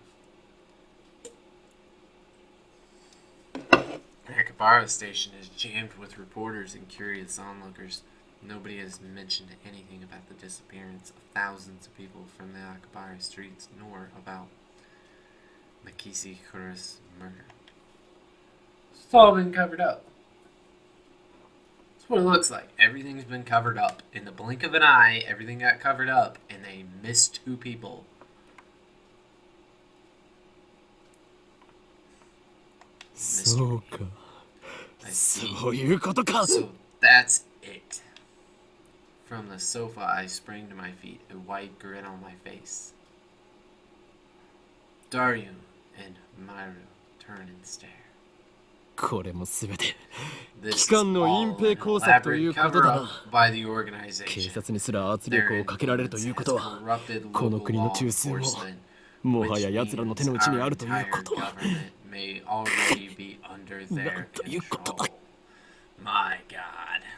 Speaker 1: Nakabara Station is jammed with reporters and curious onlookers. Nobody has mentioned anything about the disappearance of thousands of people from the Akabara streets, nor about Makisi Kura's murder. It's all been covered up. That's what it looks like. Everything's been covered up. In the blink of an eye, everything got covered up, and they missed 2 people.
Speaker 2: So
Speaker 1: that's it. From the sofa, I sprang to my feet, a wide grin on my face. Dario and Maru turn and stare.
Speaker 2: これもすべて
Speaker 1: This
Speaker 2: 機
Speaker 1: is
Speaker 2: 関の
Speaker 1: all
Speaker 2: 隠
Speaker 1: an
Speaker 2: 蔽工作という
Speaker 1: elaborate
Speaker 2: ことだ
Speaker 1: cover-up
Speaker 2: な。
Speaker 1: by the
Speaker 2: 警
Speaker 1: organization.
Speaker 2: 察にすら圧力
Speaker 1: Their
Speaker 2: をかけられるということ
Speaker 1: influence
Speaker 2: は
Speaker 1: has corrupted
Speaker 2: この
Speaker 1: local
Speaker 2: 国の
Speaker 1: law
Speaker 2: 中枢も
Speaker 1: enforcement,
Speaker 2: もは
Speaker 1: which
Speaker 2: や奴らの手の
Speaker 1: means
Speaker 2: 内に
Speaker 1: our
Speaker 2: あるという
Speaker 1: entire
Speaker 2: ことは
Speaker 1: government may already be under their
Speaker 2: ということだ
Speaker 1: control. My God.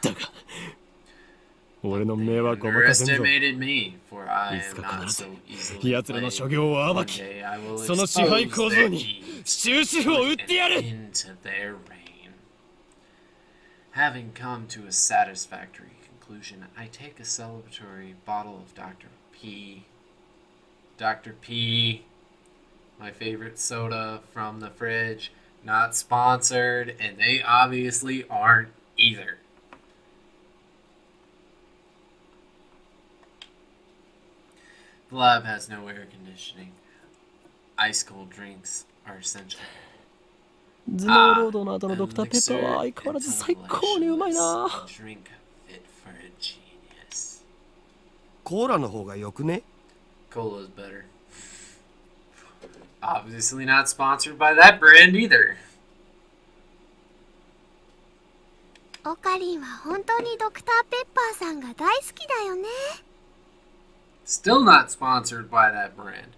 Speaker 2: だが俺の
Speaker 1: They
Speaker 2: 迷惑を任せんぞ
Speaker 1: underestimated me, for I
Speaker 2: いつ
Speaker 1: am
Speaker 2: か
Speaker 1: not
Speaker 2: 必ず
Speaker 1: so easily
Speaker 2: 奴らの
Speaker 1: played.
Speaker 2: 所業を暴
Speaker 1: One
Speaker 2: き
Speaker 1: day I will
Speaker 2: その支配
Speaker 1: expose
Speaker 2: 構造
Speaker 1: their
Speaker 2: に
Speaker 1: deeds,
Speaker 2: 終止符を打ってや
Speaker 1: put
Speaker 2: る
Speaker 1: an end to their reign. Having come to a satisfactory conclusion, I take a celebratory bottle of Dr. P. Dr. P, my favorite soda from the fridge, not sponsored, and they obviously aren't either. The lab has no air conditioning. Ice cold drinks are essential.
Speaker 2: 頭脳労働の後のドクターペッパーは相変わらず最高にうまいな。
Speaker 1: Drink fit for a genius.
Speaker 4: コーラの方がよくね？
Speaker 1: Cola's better. Obviously not sponsored by that brand either.
Speaker 3: オカリンは本当にドクターペッパーさんが大好きだよね。
Speaker 1: Still not sponsored by that brand.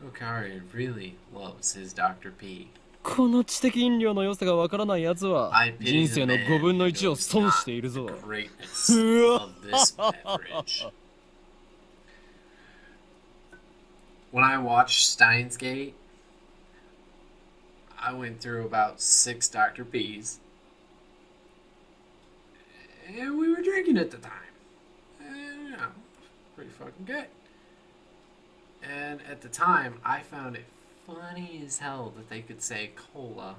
Speaker 1: Okari really loves his Dr. P.
Speaker 2: この知的飲料の良さがわからない奴は
Speaker 1: I
Speaker 2: 人
Speaker 1: pity
Speaker 2: 生
Speaker 1: the
Speaker 2: の
Speaker 1: man
Speaker 2: 5分の
Speaker 1: who
Speaker 2: 1を
Speaker 1: knows
Speaker 2: 損
Speaker 1: not
Speaker 2: している
Speaker 1: the
Speaker 2: ぞ。
Speaker 1: greatness of this beverage. When I watched Steins Gate, I went through about 6 Dr. P's. And we were drinking at the time. And, you know, pretty fucking good. And at the time, I found it funny as hell that they could say cola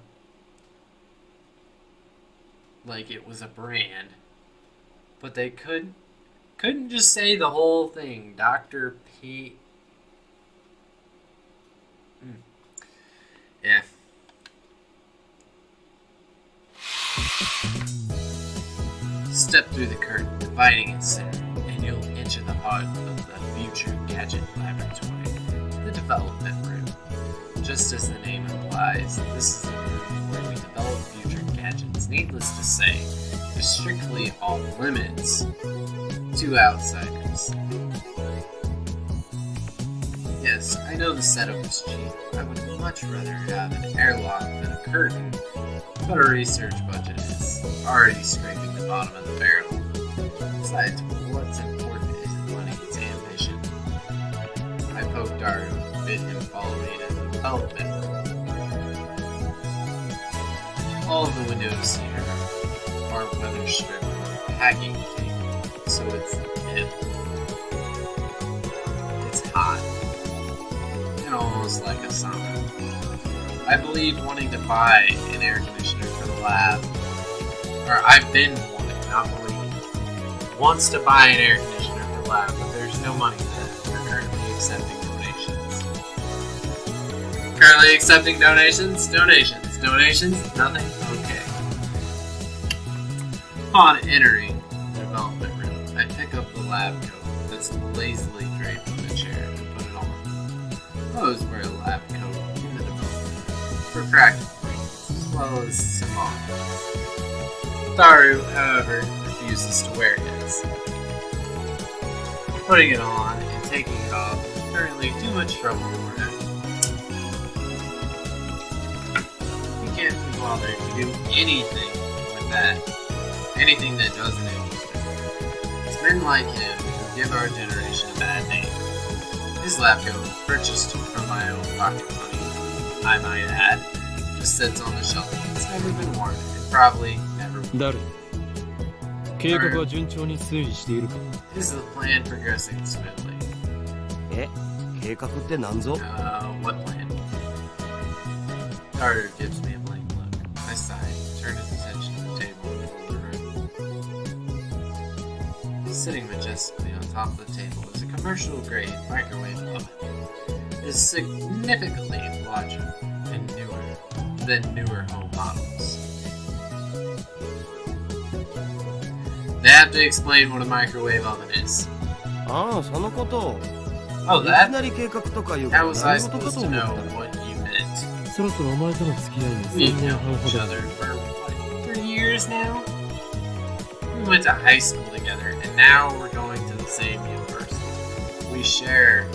Speaker 1: like it was a brand, but they couldn't just say the whole thing. Dr. P. Yeah. Step through the curtain dividing its center, and you'll enter the heart of the Future Gadget Laboratory, the development room. Just as the name implies, this is the room where we develop future gadgets. Needless to say, they're strictly off limits to outsiders. Yes, I know the setup is cheap. I would much rather have an airlock than a curtain, but our research budget is already scraping the bottom of the barrel. Besides, what's important isn't money, it's ambition. I poked Daru and bid him follow me to the development room. All of the windows here are weather stripped with packing tape, so it's hip. It's hot. And almost like a sauna. I believe wanting to buy an air conditioner for the lab, or I've been wanting, not believe, wants to buy an air conditioner for the lab, but there's no money for that. We're currently accepting donations. Currently accepting donations? Donations? Nothing? Okay. Upon entering the development room, I pick up the lab coat that's lazily draped on the chair and put it on. I always wear a lab coat in the development for practical reasons, as well as symbolic. Daru, however, refuses to wear his. Putting it on and taking it off is apparently too much trouble for him. He can't be bothered to do anything with that. Anything that doesn't interest him. It's men like him who give our generation a bad name. His lab coat, purchased from my own pocket money, I might add, just sits on the shelf. It's never been worn, and probably never will.
Speaker 2: Daru, 計画は順調に推移しているか?
Speaker 1: Is the plan progressing smoothly?
Speaker 4: 計画って何ぞ?
Speaker 1: What plan? Daru gives me a blank look. I sigh, turn his attention to the table in the room. Sitting majestically on top of the table is a commercial-grade microwave oven. It is significantly larger and newer than newer home models. They have to explain what a microwave oven is.
Speaker 4: ああ、そのこと。
Speaker 1: Oh, that?
Speaker 4: いきなり計画とかいう
Speaker 1: How was I
Speaker 4: 何事か
Speaker 1: supposed
Speaker 4: と
Speaker 1: to
Speaker 4: 思っ
Speaker 1: know
Speaker 4: た。
Speaker 1: what you meant?
Speaker 2: そろそろお前との付き合いも
Speaker 1: We've
Speaker 2: 3年
Speaker 1: known
Speaker 2: 半ほ
Speaker 1: each
Speaker 2: ど
Speaker 1: other for, what, 3 years now? We went to high school together, and now we're going to the same university. We share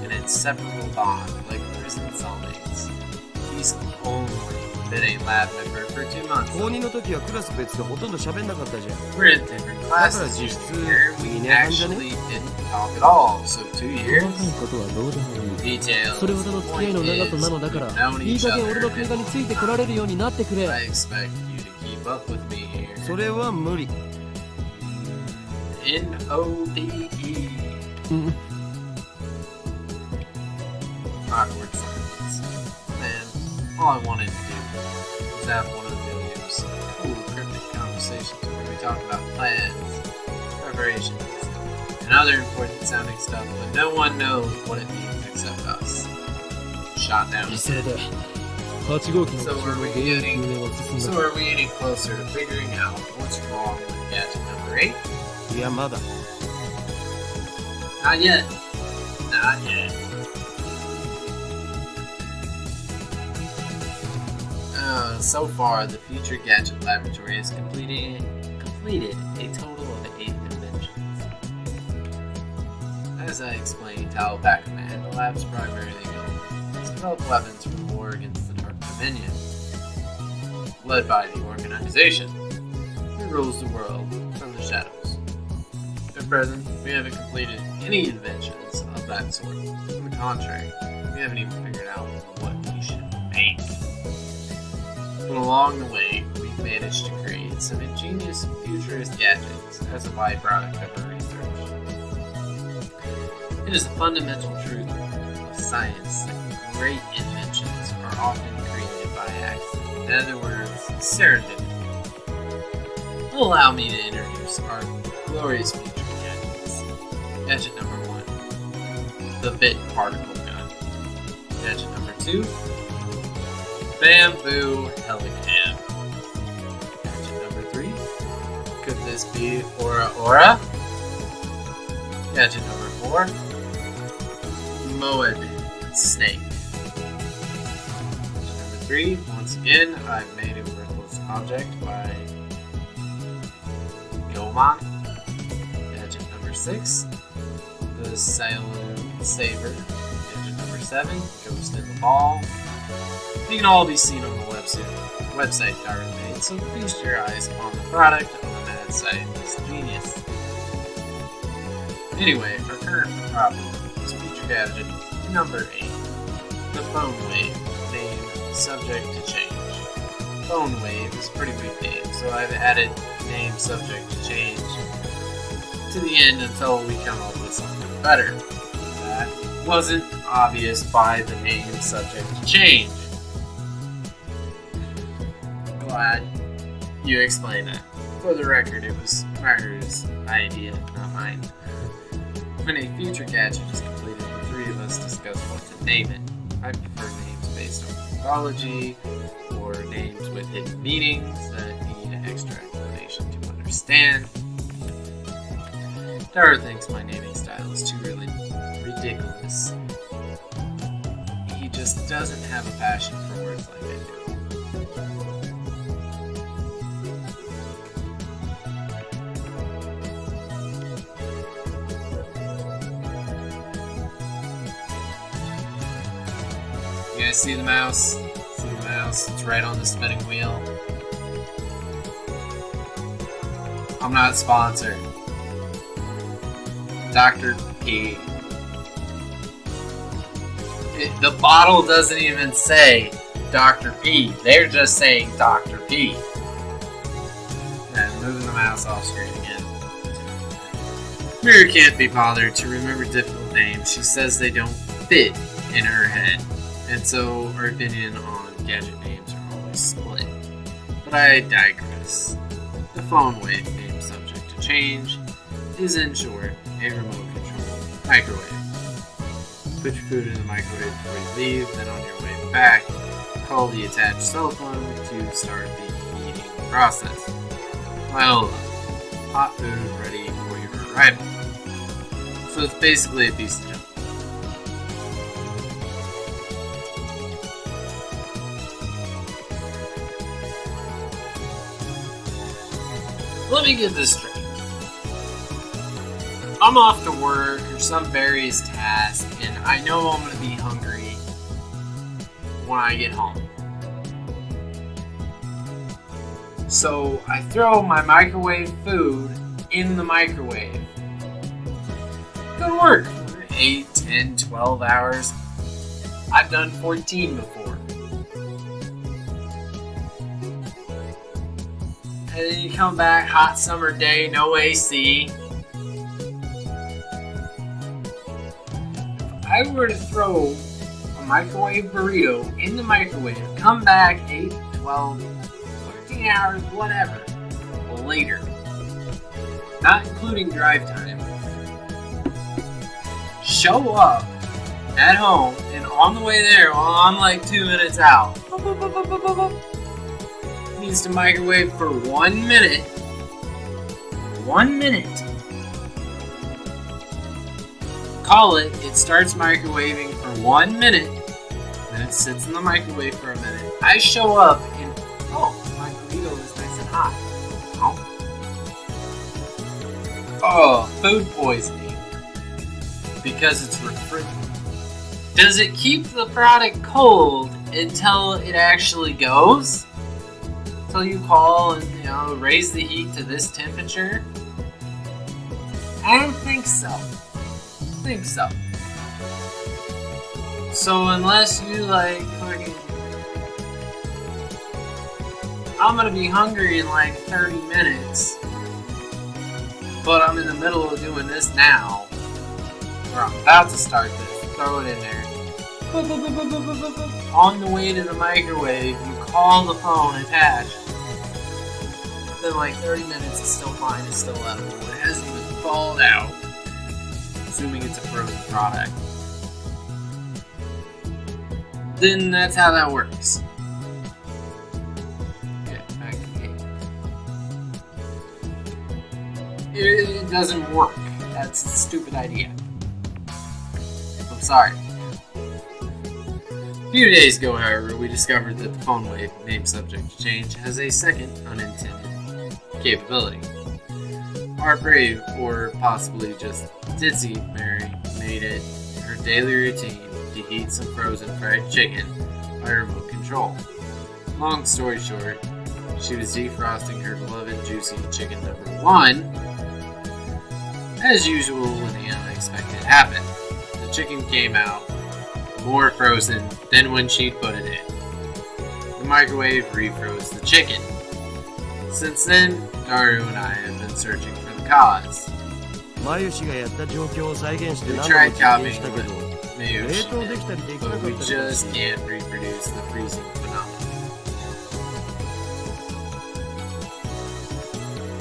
Speaker 1: an inseparable bond, like prison cellmates. He's only been a lab member for 2 months.
Speaker 4: 高2の時はクラス別でほとんど喋んなかったじゃん。
Speaker 1: We're in different classes
Speaker 4: just
Speaker 1: here. We actually didn't talk at all, so 2 years.
Speaker 2: 細かいことはどうでもいい。
Speaker 1: Details.
Speaker 2: それほどの付き合いの長さなのだから、
Speaker 1: We've known
Speaker 2: いい
Speaker 1: each
Speaker 2: 加減俺の
Speaker 1: other.
Speaker 2: 経過についてこられるようになってくれ。
Speaker 1: I expect you to keep up with me here.
Speaker 4: それは無理。
Speaker 1: N-O-B-E.
Speaker 2: うん。
Speaker 1: Awkward silence. Man, all I wanted to do was have one of William's cool, cryptic conversations where we talk about plans, preparations, and other important sounding stuff, but no one knows what it means except us. Shot down.
Speaker 2: それで、8号機の
Speaker 1: So are we
Speaker 2: 原因
Speaker 1: getting
Speaker 2: 究明は進ん
Speaker 1: so
Speaker 2: だ。
Speaker 1: are we getting closer to figuring out what's wrong with gadget number 8?
Speaker 4: いや、まだ。
Speaker 1: Not yet. Not yet. So far, the Future Gadget Laboratory has completed a total of 8 inventions. As I explained to Alpaca Man, the lab's primary goal is to develop weapons for the war against the Dark Dominion, led by the organization that rules the world from the shadows. At present, we haven't completed any inventions of that sort. On the contrary, we haven't even figured out what we should make. But along the way, we've managed to create some ingenious futurist gadgets as a byproduct of our research. It is a fundamental truth of science that great inventions are often created by accident. In other words, serendipity. Allow me to introduce our glorious future gadgets. Gadget number 1, the bit particle gun. Gadget number 2, bamboo helicam. Gadget number 3, could this be Aura Aura? Gadget number 4, Moed snake. Gadget number 3, once again, I've made a worthless object by Gilman. Gadget number 6, the Saloon Saber. Gadget number 7, Ghost in the Ball. They can all be seen on the website Dark Made, so feast your eyes upon the product of the mad scientist genius. Anyway, our current problem is feature gadget number 8, the phone wave, name subject to change. Phone wave is a pretty weak name, so I've added name subject to change to the end until we come up with something better. That wasn't obvious by the name subject to change. Glad you explained that. For the record, it was Myra's idea, not mine. When a future gadget is completed, the three of us discuss what to name it. I prefer names based on mythology, or names with hidden meanings that need an extra explanation to understand. Dara thinks my naming style is too really ridiculous. He just doesn't have a passion for words like I do. You guys see the mouse? See the mouse? It's right on the spinning wheel. I'm not sponsored. Dr. P. The bottle doesn't even say Dr. P. They're just saying Dr. P. And moving the mouse off screen again. Mira can't be bothered to remember difficult names. She says they don't fit in her head. And so her opinion on gadget names are always split. But I digress. The phone wave name subject to change is, in short, a remote control microwave. Put your food in the microwave before you leave, then on your way back, call the attached cell phone to start the heating process. Well, hot food ready for your arrival. So it's basically a piece of junk. Let me get this straight. I'm off to work or some various task, and I know I'm going to be hungry when I get home. So I throw my microwave food in the microwave. Go to work for 8, 10, 12 hours. I've done 14 before. And then you come back, hot summer day, no AC. If I were to throw a microwave burrito in the microwave, come back 8, 12, 13 hours, whatever, later, not including drive time, show up at home, and on the way there, while I'm like 2 minutes out, needs to microwave for 1 minute. 1 minute. Call it, it starts microwaving for 1 minute, then it sits in the microwave for a minute. I show up and, oh, my burrito is nice and hot. Oh, food poisoning. Because it's refrigerated. Does it keep the product cold until it actually goes? Until you call and, raise the heat to this temperature? I don't think so. So unless you fucking, I'm gonna be hungry in 30 minutes, but I'm in the middle of doing this now, or I'm about to start this, throw it in there, On the way to the microwave, you call the phone attached. Then like 30 minutes, it's still fine, it's still edible. It hasn't even thawed out. Assuming it's a frozen product. Then that's how that works. Okay, back to the game. It doesn't work. That's a stupid idea. I'm sorry. A few days ago, however, we discovered that the phone wave, named subject to change, has a second unintended capability. Our brave, or possibly just ditzy, Mary made it her daily routine to heat some frozen fried chicken by remote control. Long story short, she was defrosting her beloved juicy chicken number 1. As usual, when the unexpected happened, the chicken came out more frozen than when she'd put it in. The microwave refroze the chicken. Since then, Daru and I have been searching for the cause. We tried copying what Mayushi did, but we just can't reproduce the freezing phenomenon.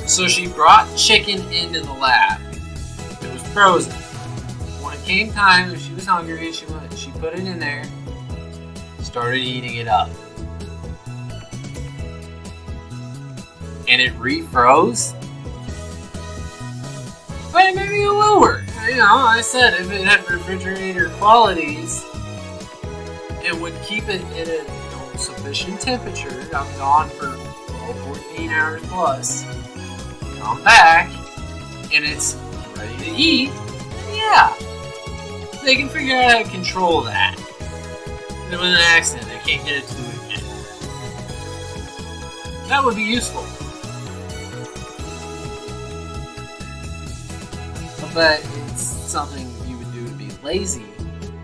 Speaker 1: So she brought chicken into the lab. It was frozen. When it came time, if she was hungry, she put it in there, started eating it up. And it refroze? But it made me a little worried. You know, I said if it had refrigerator qualities, it would keep it at a sufficient temperature. I'm gone for 14 hours plus. Come back, and it's ready to eat. Yeah. They can figure out how to control that. And with an accident, they can't get it to do it again. That would be useful. But it's something you would do to be lazy,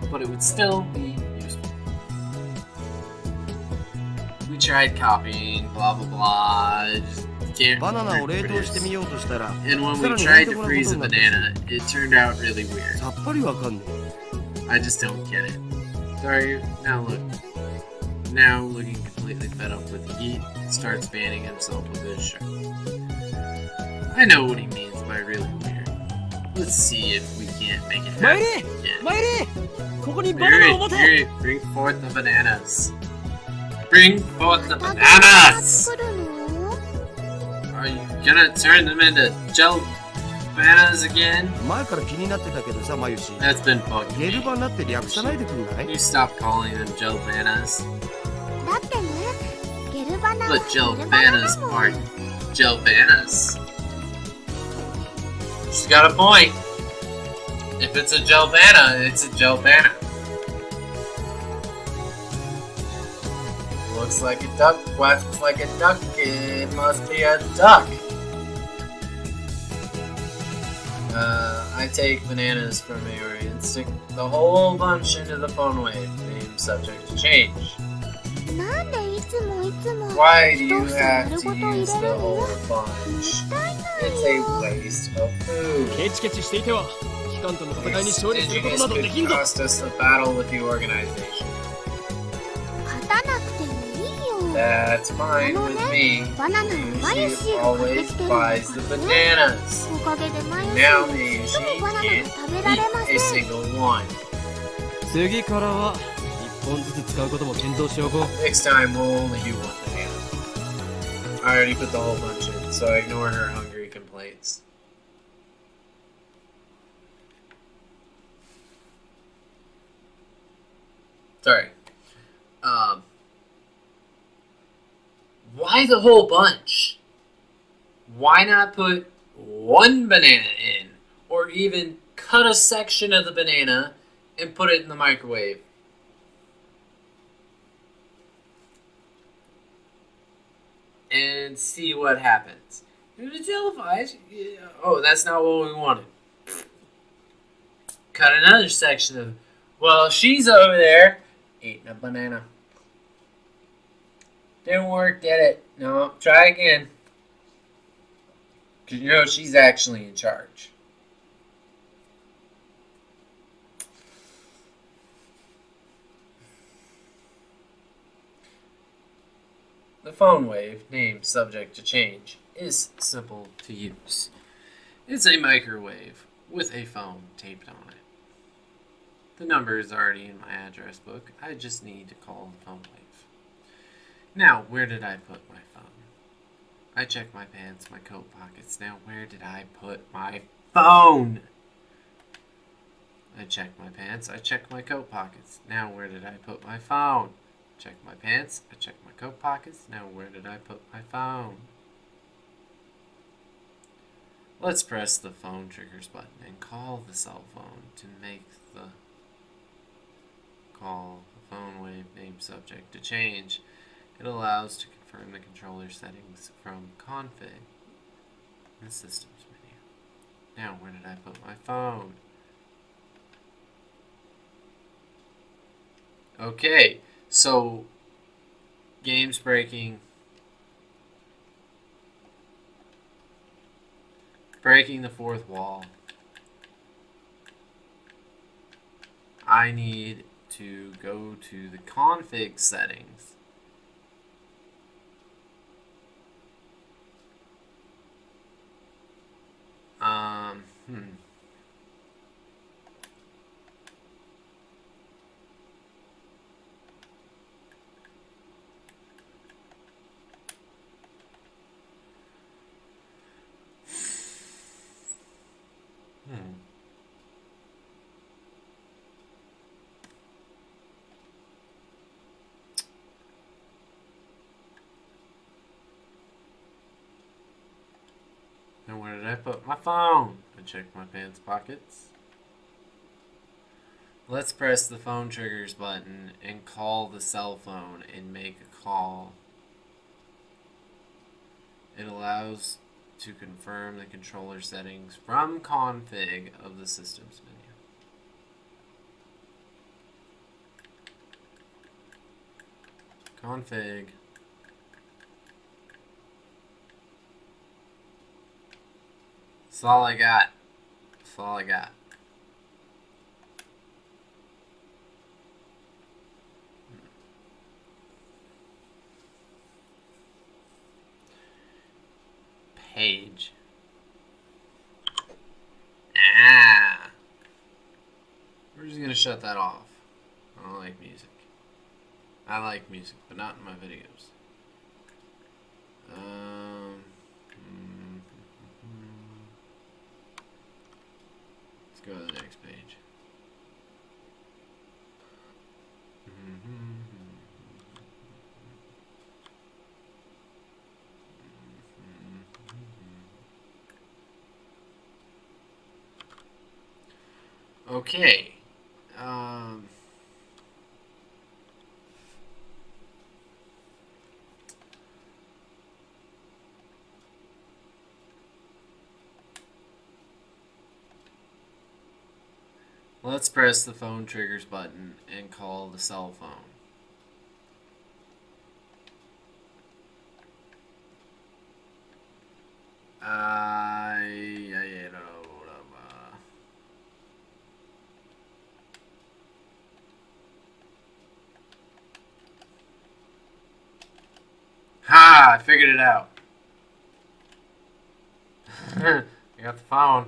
Speaker 1: but it would still be useful. We tried copying, blah blah blah, just can't reproduce. And when we tried to freeze a banana, it turned out really weird. I just don't get it. Sorry, now looking completely fed up with the heat, starts fanning himself with his shirt. I know what he means by really weird. Let's see if we can't make it happen again. Yuri, bring forth the bananas. Bring forth the bananas! Are you gonna turn them into gel bananas again? That's been bugging me. You stop calling them gel bananas. But gel bananas aren't gel bananas. She's got a point. If it's a gel bana, it's a gel bana. Looks like a duck, quacks like a duck, it must be a duck. I take bananas from Mayuri and stick the whole bunch into the phone wave, named subject to change. Why do you have to use the whole bunch? It's a waste of food. It cost us the battle with the organization. That's fine with me. Mayushi always buys the bananas. Now Mayushi can't eat a single one. Next time we'll only do one banana. I already put the whole bunch in, so ignore her hungry complaints. Sorry. Why the whole bunch? Why not put one banana in? Or even cut a section of the banana and put it in the microwave? And see what happens. If it jellifies, oh, that's not what we wanted. Cut another section of, well, she's over there eating a banana. Didn't work, get it? No, try again. Because you know she's actually in charge. The phone wave, name subject to change, is simple to use. It's a microwave with a phone taped on it. The number is already in my address book. I just need to call the phone wave. Now, where did I put my phone? I checked my pants, my coat pockets. Now, where did I put my phone? I checked my pants, I checked my coat pockets. Now, where did I put my phone? Check my pants, I checked my coat pockets. Now, where did I put my phone? Let's press the phone triggers button and call the cell phone to make the call the phone wave name subject to change. It allows to confirm the controller settings from config in the systems menu. Now, where did I put my phone? Okay, so games breaking, breaking the fourth wall. I need to go to the config settings. And where did I put my phone? I checked my pants pockets. Let's press the phone triggers button and call the cell phone and make a call. It allows to confirm the controller settings from config of the systems menu. Config. That's all I got. That's all I got. Page. We're just gonna shut that off. I don't like music. I like music, but not in my videos. Let's go to the next page. Okay. Let's press the phone triggers button and call the cell phone. Ha! I figured it out. I got the phone.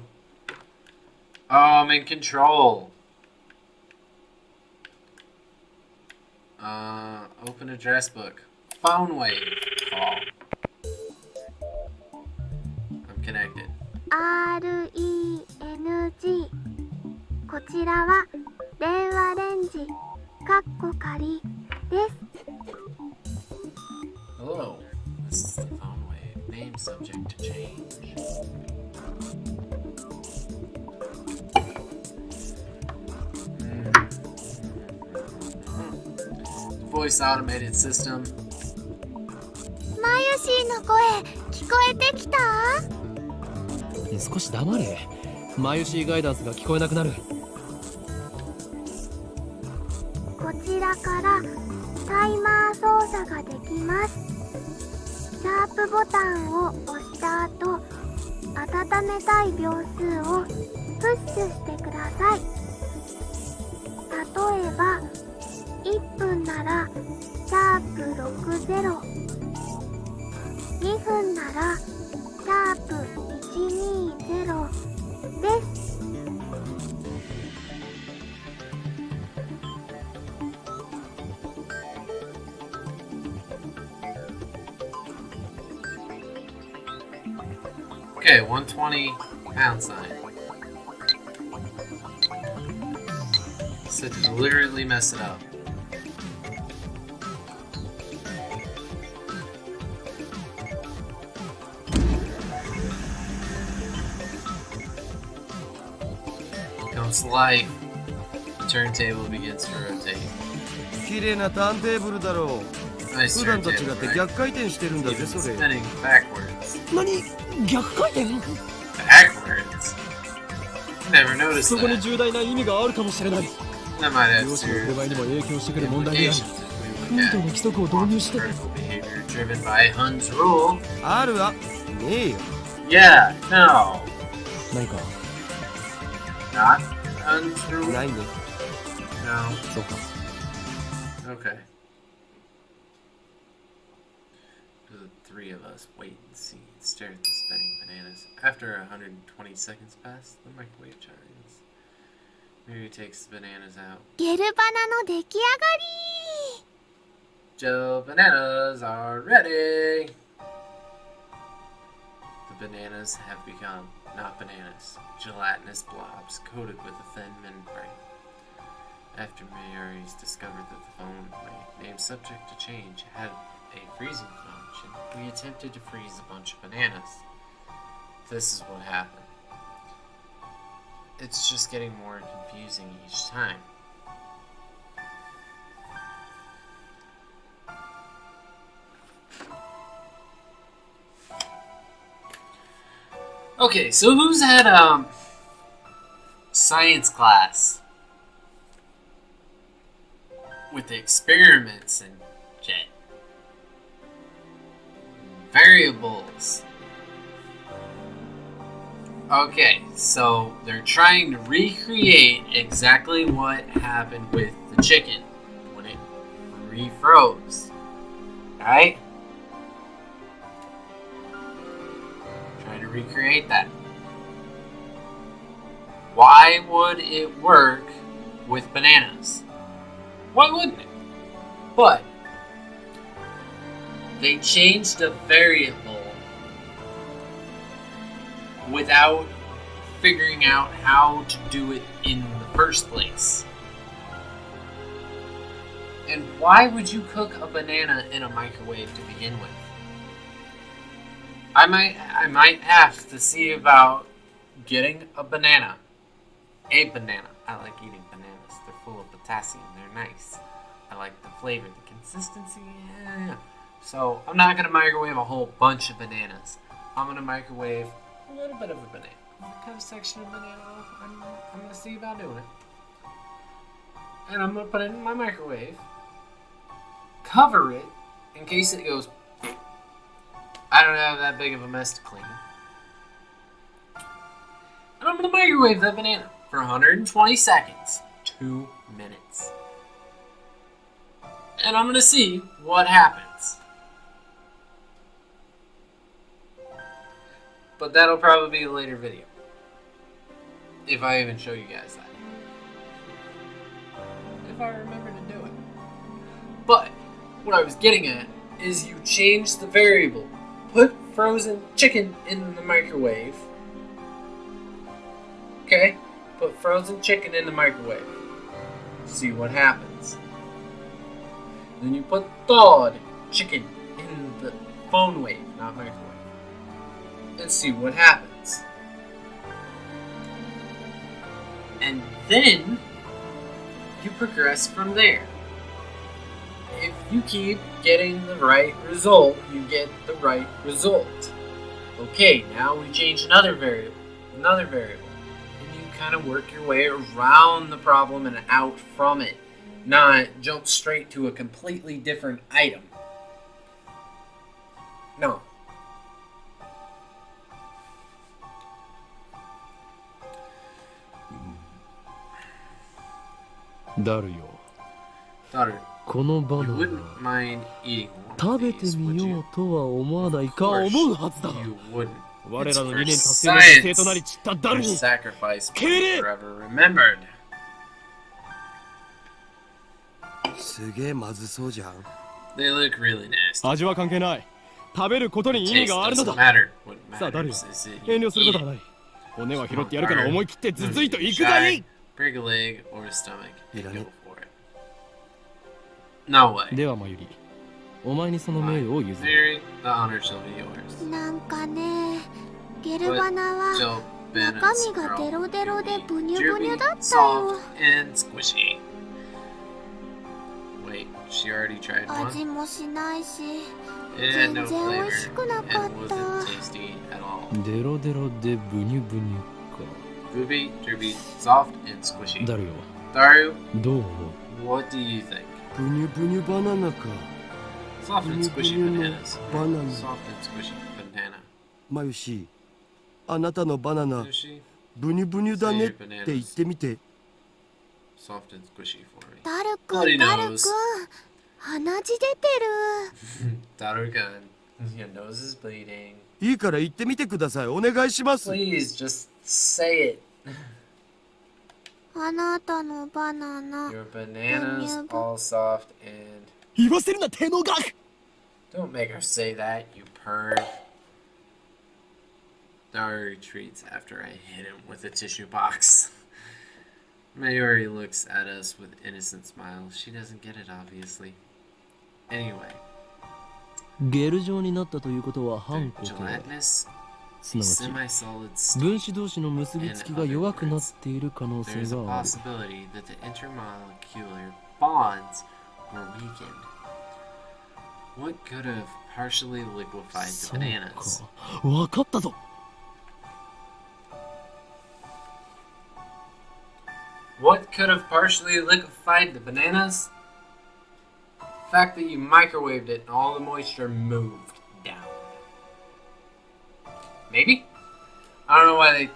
Speaker 1: Oh, I'm in control. Open address book. Phone wave call. I'm connected.
Speaker 3: RENG こちらは電話レンジかっこ仮です。
Speaker 1: Hello, this is the phone wave. Name subject to change. Voice automated system.
Speaker 3: マユシーの声聞こえてきた？
Speaker 2: 少し黙れ。マユシーガイダンスが聞こえなくなる。
Speaker 3: こちらからタイマー操作ができます。シャープボタンを押した後、温めたい秒数をプッシュしてください。例えば1分ならシャープ60、2分なら#120です。
Speaker 1: Okay, 120 pound sign. So deliberately mess it up. Comes life. The turntable begins to rotate.
Speaker 4: 綺麗なターンテーブルだろう。
Speaker 1: Nice
Speaker 4: 普段と違っ
Speaker 1: turntable,
Speaker 4: て
Speaker 1: right?
Speaker 4: 逆回転してるんだぜ
Speaker 1: Even
Speaker 4: それ。
Speaker 1: spinning backwards.
Speaker 2: 何逆回転
Speaker 1: Backwards? Never noticed
Speaker 2: そこに
Speaker 1: that.
Speaker 2: 重大な意味があるかもしれない。
Speaker 1: That might have
Speaker 2: 両者の腕
Speaker 1: serious
Speaker 2: 前にも影響してくる問題である。
Speaker 1: implications if
Speaker 2: フ
Speaker 1: we
Speaker 2: ー
Speaker 1: look
Speaker 2: トの
Speaker 1: at
Speaker 2: 規則を導入して
Speaker 1: critical behavior driven by Hun's rule.
Speaker 4: あるわ。ねえよ。
Speaker 1: Yeah, no.
Speaker 2: ないか。
Speaker 1: Not Hun's rule?
Speaker 4: ないね。
Speaker 1: No.
Speaker 2: そうか。
Speaker 1: Okay. The three of us wait and see and stare at the spinning bananas. After 120 seconds pass, the microwave chimes. Mary takes the bananas out.
Speaker 3: ゲルバナの出来上がり。
Speaker 1: Joe, bananas are ready! The bananas have become not bananas, gelatinous blobs coated with a thin membrane. After Mary's discovered that the phone named subject to change had a freezing function, we attempted to freeze a bunch of bananas. This is what happened. It's just getting more confusing each time. Okay, so who's had science class with the experiments and shit? Variables. Okay, so they're trying to recreate exactly what happened with the chicken when it refroze. Right? Trying to recreate that. Why would it work with bananas? Why wouldn't it? But they changed a variable without figuring out how to do it in the first place. And why would you cook a banana in a microwave to begin with? I might ask to see about getting a banana. A banana. I like eating bananas. They're full of potassium. They're nice. I like the flavor, the consistency. Yeah. So I'm not gonna microwave a whole bunch of bananas. I'm gonna microwave a little bit of a banana. What kind of section of banana I'm gonna see about doing it. And I'm gonna put it in my microwave. Cover it in case it goes. I don't have that big of a mess to clean. And I'm gonna microwave that banana for 120 seconds. 2 minutes. And I'm gonna see what happens. But that'll probably be a later video. If I even show you guys that. If I remember to do it. But what I was getting at is you change the variable. Put frozen chicken in the microwave. Okay? Put frozen chicken in the microwave. See what happens. Then you put thawed chicken in the phone wave, not microwave. And see what happens. And then you progress from there. If you keep getting the right result, you get the right result. Okay, now we change another variable. And you kind of work your way around the problem and out from it. Not jump straight to a completely different item. No.
Speaker 2: Daru. このバ
Speaker 1: You
Speaker 2: ナナ
Speaker 1: wouldn't mind eating one
Speaker 2: 食
Speaker 1: of
Speaker 2: べて
Speaker 1: these,
Speaker 2: み
Speaker 1: would
Speaker 2: よ
Speaker 1: you?
Speaker 2: うとは思わないか
Speaker 1: Of
Speaker 2: 思うはずだ
Speaker 1: course you wouldn't.
Speaker 2: 我
Speaker 1: It's
Speaker 2: らの
Speaker 1: for
Speaker 2: 理念達成の犠牲となり
Speaker 1: science.
Speaker 2: 散ったダル
Speaker 1: Your
Speaker 2: に
Speaker 1: sacrifice will be
Speaker 2: 敬礼
Speaker 1: forever remembered.
Speaker 4: すげえまずそうじゃん。
Speaker 1: They look really nasty.
Speaker 2: 味は関係ない食べることに意味
Speaker 1: Taste
Speaker 2: があるの
Speaker 1: doesn't
Speaker 2: だ
Speaker 1: matter. What
Speaker 2: さあダル
Speaker 1: matters is that
Speaker 2: 遠
Speaker 1: you
Speaker 2: 慮する
Speaker 1: eat
Speaker 2: ことは
Speaker 1: it.
Speaker 2: ない骨は拾ってやるから思い切ってズズイと行くがいい
Speaker 1: Break a leg or a stomach and
Speaker 4: Mira,
Speaker 1: go
Speaker 4: ne.
Speaker 1: for it. No way.
Speaker 2: ではまゆりお前にその名誉を譲る
Speaker 1: Mary, the honor shall be yours.
Speaker 3: なんかね、ゲルバナは
Speaker 1: Jill
Speaker 3: 中
Speaker 1: Bannon's
Speaker 3: 身が
Speaker 1: girl
Speaker 3: デロデロで
Speaker 1: will be
Speaker 3: ブニュブニュだった
Speaker 1: droopy,
Speaker 3: よ。
Speaker 1: soft, and squishy. Wait, she already tried
Speaker 3: 味
Speaker 1: one?
Speaker 3: もしないし、
Speaker 1: It
Speaker 3: 全
Speaker 1: had
Speaker 3: 然
Speaker 1: no
Speaker 3: 美
Speaker 1: flavor
Speaker 3: 味しくなかっ
Speaker 1: and
Speaker 3: た。
Speaker 1: wasn't tasty at all.
Speaker 2: デロデロでブニュブニュ
Speaker 1: Droopy, droopy, soft, and
Speaker 2: か
Speaker 1: squishy.
Speaker 2: ダルよ
Speaker 1: Daru,
Speaker 2: どう思う
Speaker 1: what do you think?
Speaker 4: ブニュブニュバナナか。
Speaker 1: Soft and squishy
Speaker 4: Bunu-bunu
Speaker 1: bananas.
Speaker 4: banana.
Speaker 1: Soft and squishy banana.
Speaker 4: まゆし、あなたのバナナ
Speaker 1: Sushi,
Speaker 4: ブニュブニュだねって言ってみて。
Speaker 1: soft and squishy for me.
Speaker 3: ダルく
Speaker 1: Bloody
Speaker 3: ん、ダルくん
Speaker 1: nose.、
Speaker 3: 鼻血出てる。
Speaker 1: Daru-kun, your nose is bleeding.
Speaker 4: いいから言ってみてください。お願いします。
Speaker 1: Please, just say it.
Speaker 3: あなたのバナナ。
Speaker 1: Your bananas all soft and...
Speaker 2: 言わせるな手の額
Speaker 1: Don't make her say that, you perv. Daru retreats after I hit him with a tissue box. Mayuri looks at us with innocent smile. She doesn't get it, obviously. Anyway,
Speaker 2: ゲル状になったということは
Speaker 1: the
Speaker 2: 反固定
Speaker 1: gelatinous,
Speaker 2: すなわち
Speaker 1: semi-solid state
Speaker 2: 分子同士の結びつきが弱くなっている可能性
Speaker 1: there's a
Speaker 2: がある
Speaker 1: possibility that the intermolecular bonds were weakened. What could have partially liquefied the
Speaker 2: そう
Speaker 1: bananas?
Speaker 2: か分かったぞ
Speaker 1: What could have partially liquefied the bananas? The fact that you microwaved it and all the moisture moved down. Maybe? I don't know why they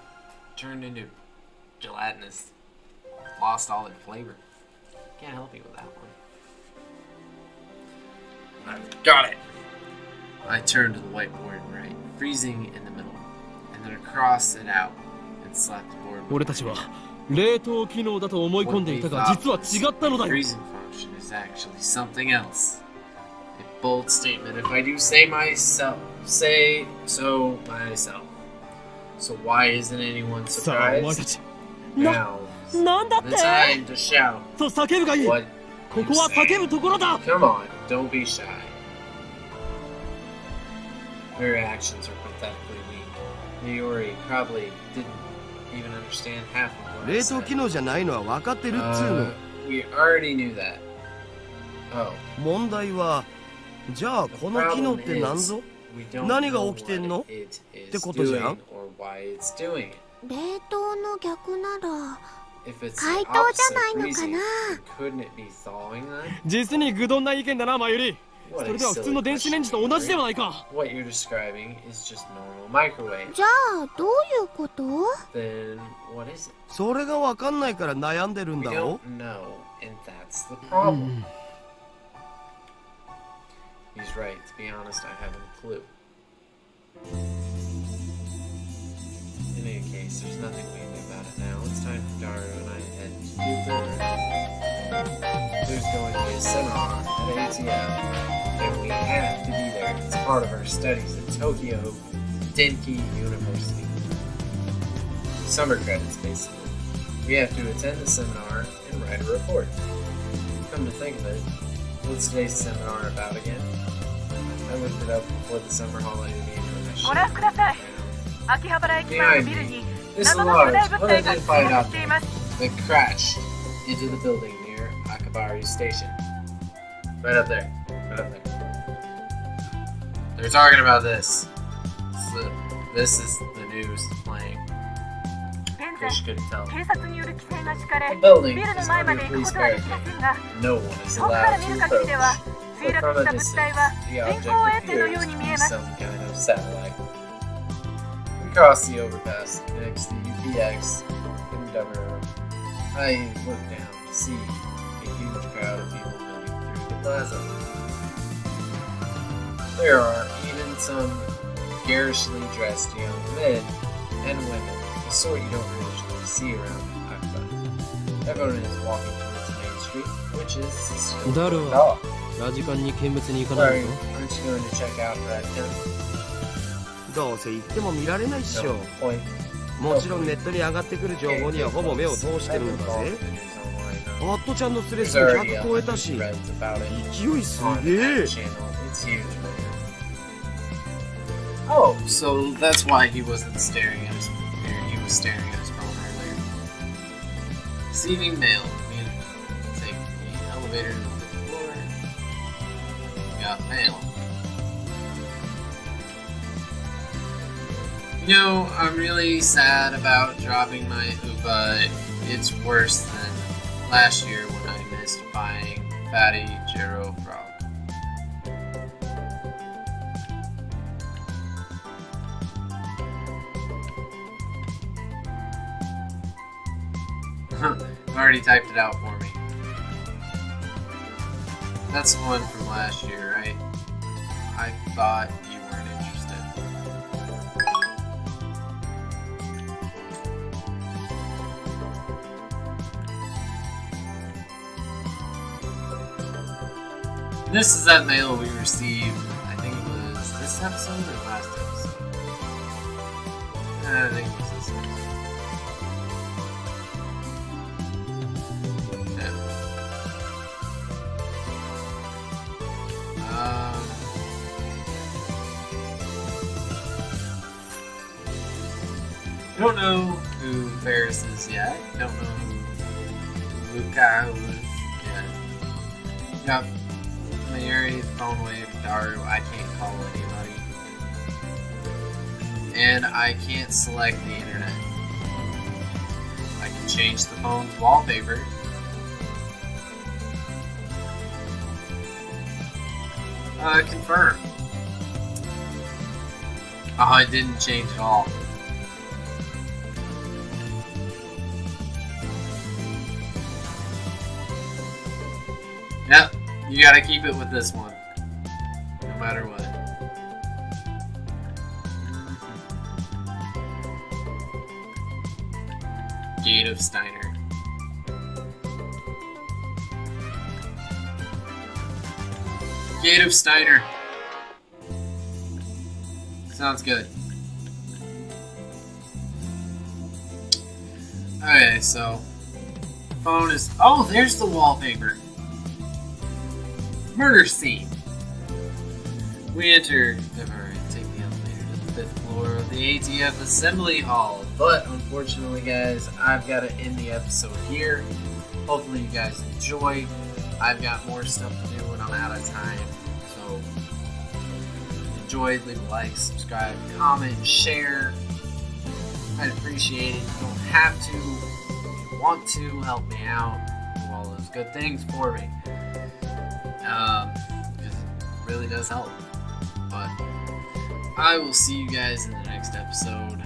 Speaker 1: turned into gelatinous. Lost all their flavor. Can't help you with that one. I've got it! I turned to the whiteboard and write, freezing in the middle, and then cross it out and slapped the board with
Speaker 2: 俺
Speaker 1: my
Speaker 2: たちは
Speaker 1: hand.
Speaker 2: 冷凍機能だと思い込んでいたが
Speaker 1: What we
Speaker 2: 実は
Speaker 1: thought
Speaker 2: 違ったのだ
Speaker 1: was
Speaker 2: よ
Speaker 1: the freezing function is actually something else. A bold statement if I do say so myself. So why isn't anyone
Speaker 2: さあお前た
Speaker 1: surprised?
Speaker 2: ち
Speaker 1: Now
Speaker 2: なんだっ
Speaker 1: the
Speaker 2: て
Speaker 1: time to shout
Speaker 2: と叫ぶがいい
Speaker 1: what
Speaker 2: ここは叫ぶところだ
Speaker 1: Come on, don't be shy. Her actions are pathetically weak. Mayuri probably didn't even understand half of what I
Speaker 4: 冷凍
Speaker 1: said.
Speaker 4: 機能じゃないのは分かってるっつうの。
Speaker 1: We already knew that. Oh.
Speaker 4: 問題は、じゃあこの機能って何ぞ
Speaker 1: We don't
Speaker 4: 何が
Speaker 1: know
Speaker 4: 起きてんの
Speaker 1: what it
Speaker 4: って
Speaker 1: is
Speaker 4: ことじゃん
Speaker 1: doing or why it's doing it.
Speaker 3: 冷凍の逆なら、
Speaker 1: If it's
Speaker 3: 解
Speaker 1: the
Speaker 3: 凍じゃ
Speaker 1: opposite
Speaker 3: な
Speaker 1: of
Speaker 3: いのか
Speaker 1: freezing,
Speaker 3: な
Speaker 1: then couldn't it be thawing then?
Speaker 2: 実に愚鈍な意見だなマユリ
Speaker 1: What
Speaker 2: そ
Speaker 1: a
Speaker 2: れでは普通
Speaker 1: silly
Speaker 2: の電子レンジと同じではないか
Speaker 1: What you're describing is just normal microwave.
Speaker 3: じゃあどういうこと？
Speaker 1: Then what is it?
Speaker 4: それが分かんないから悩んでるん
Speaker 1: We
Speaker 4: だろ
Speaker 1: don't know, and that's the problem. He's right. To be honest, I haven't a clue. In any case, there's nothing we can do about it now. It's time for Daru and I to head to the There's going to be a seminar at ATM, and we have to be there. It's part of our studies at Tokyo Denki University. Summer credits, basically. We have to attend the seminar and write a report. Come to think of it, what's today's seminar about again? I looked it up before the summer holiday began.
Speaker 5: ご覧ください。秋葉原駅前のビルに
Speaker 1: This
Speaker 5: 謎の巨大
Speaker 1: large,
Speaker 5: 物体が出
Speaker 1: unidentified
Speaker 5: 現しています。
Speaker 1: object that crashed into the building near Akabari Station. Right up there. Right up there. They're talking about this. This is the news playing.
Speaker 5: 現
Speaker 1: Fish
Speaker 5: 在、
Speaker 1: couldn't tell.
Speaker 5: 警察による規制が敷かれ、
Speaker 1: The
Speaker 5: ビ
Speaker 1: building
Speaker 5: ルの
Speaker 1: is
Speaker 5: 前ま
Speaker 1: under
Speaker 5: で行く
Speaker 1: police
Speaker 5: ことはできま
Speaker 1: barricade.
Speaker 5: せんが、
Speaker 1: No one is
Speaker 5: 遠くから
Speaker 1: allowed
Speaker 5: 見
Speaker 1: to
Speaker 5: る限りでは、
Speaker 1: approach.
Speaker 5: 墜
Speaker 1: But
Speaker 5: 落
Speaker 1: from
Speaker 5: した
Speaker 1: a
Speaker 5: 物体
Speaker 1: distance,
Speaker 5: は
Speaker 1: the
Speaker 5: 人
Speaker 1: object
Speaker 5: 工衛星の
Speaker 1: appears
Speaker 5: よう
Speaker 1: to
Speaker 5: に見
Speaker 1: be
Speaker 5: えます。
Speaker 1: some kind of satellite. We cross the overpass next to UPX in Demerara. I look down to see a huge crowd of people moving through plaza. There are even some garishly dressed young men and women, the sort you don't usually see around Akiba. Everyone is walking towards Main Street, which is still dark.
Speaker 2: ラジカンに見物に行か
Speaker 1: Sorry,
Speaker 2: ないの
Speaker 1: aren't you going to check out that temple?
Speaker 4: どうせ行っても見られないっしょ。
Speaker 1: No point.
Speaker 4: もちろんネットに上がってくる情報にはほぼ目を通してるんだぜ。アットちゃんのスレスも100超えたし、勢いすげえ。
Speaker 1: It's huge, man. Oh, so that's why he wasn't staring at his, or he was staring at his phone earlier. Receiving mail. Take the elevator to the fifth floor. Got mail. You know, I'm really sad about dropping my Upa. It's worse than last year when I missed buying Fatty Jero Frog. Already typed it out for me. That's the one from last year, right? I thought you weren't interested. This is that mail we received, I think it was this episode or last episode? I think it was this episode. I don't know who Ferris is yet. Don't know who Luca is yet. Yep. Mary, Phone Wave, Daru, I can't call anybody. And I can't select the internet. I can change the phone's wallpaper. Confirm. Oh, it didn't change at all. Yep, you gotta keep it with this one. No matter what. Gate of Steiner. Gate of Steiner. Sounds good. Okay, so phone is. Oh, there's the wallpaper. Murder scene. We enter. Take the elevator to the 5th floor of the ATF Assembly Hall. But unfortunately, guys, I've got to end the episode here. Hopefully, you guys enjoyed. I've got more stuff to do and I'm out of time. So, enjoy, leave a like, subscribe, comment, share. I'd appreciate it. You don't have to. If you want to, help me out. Do all those good things for me. Because it really does help. But I will see you guys in the next episode.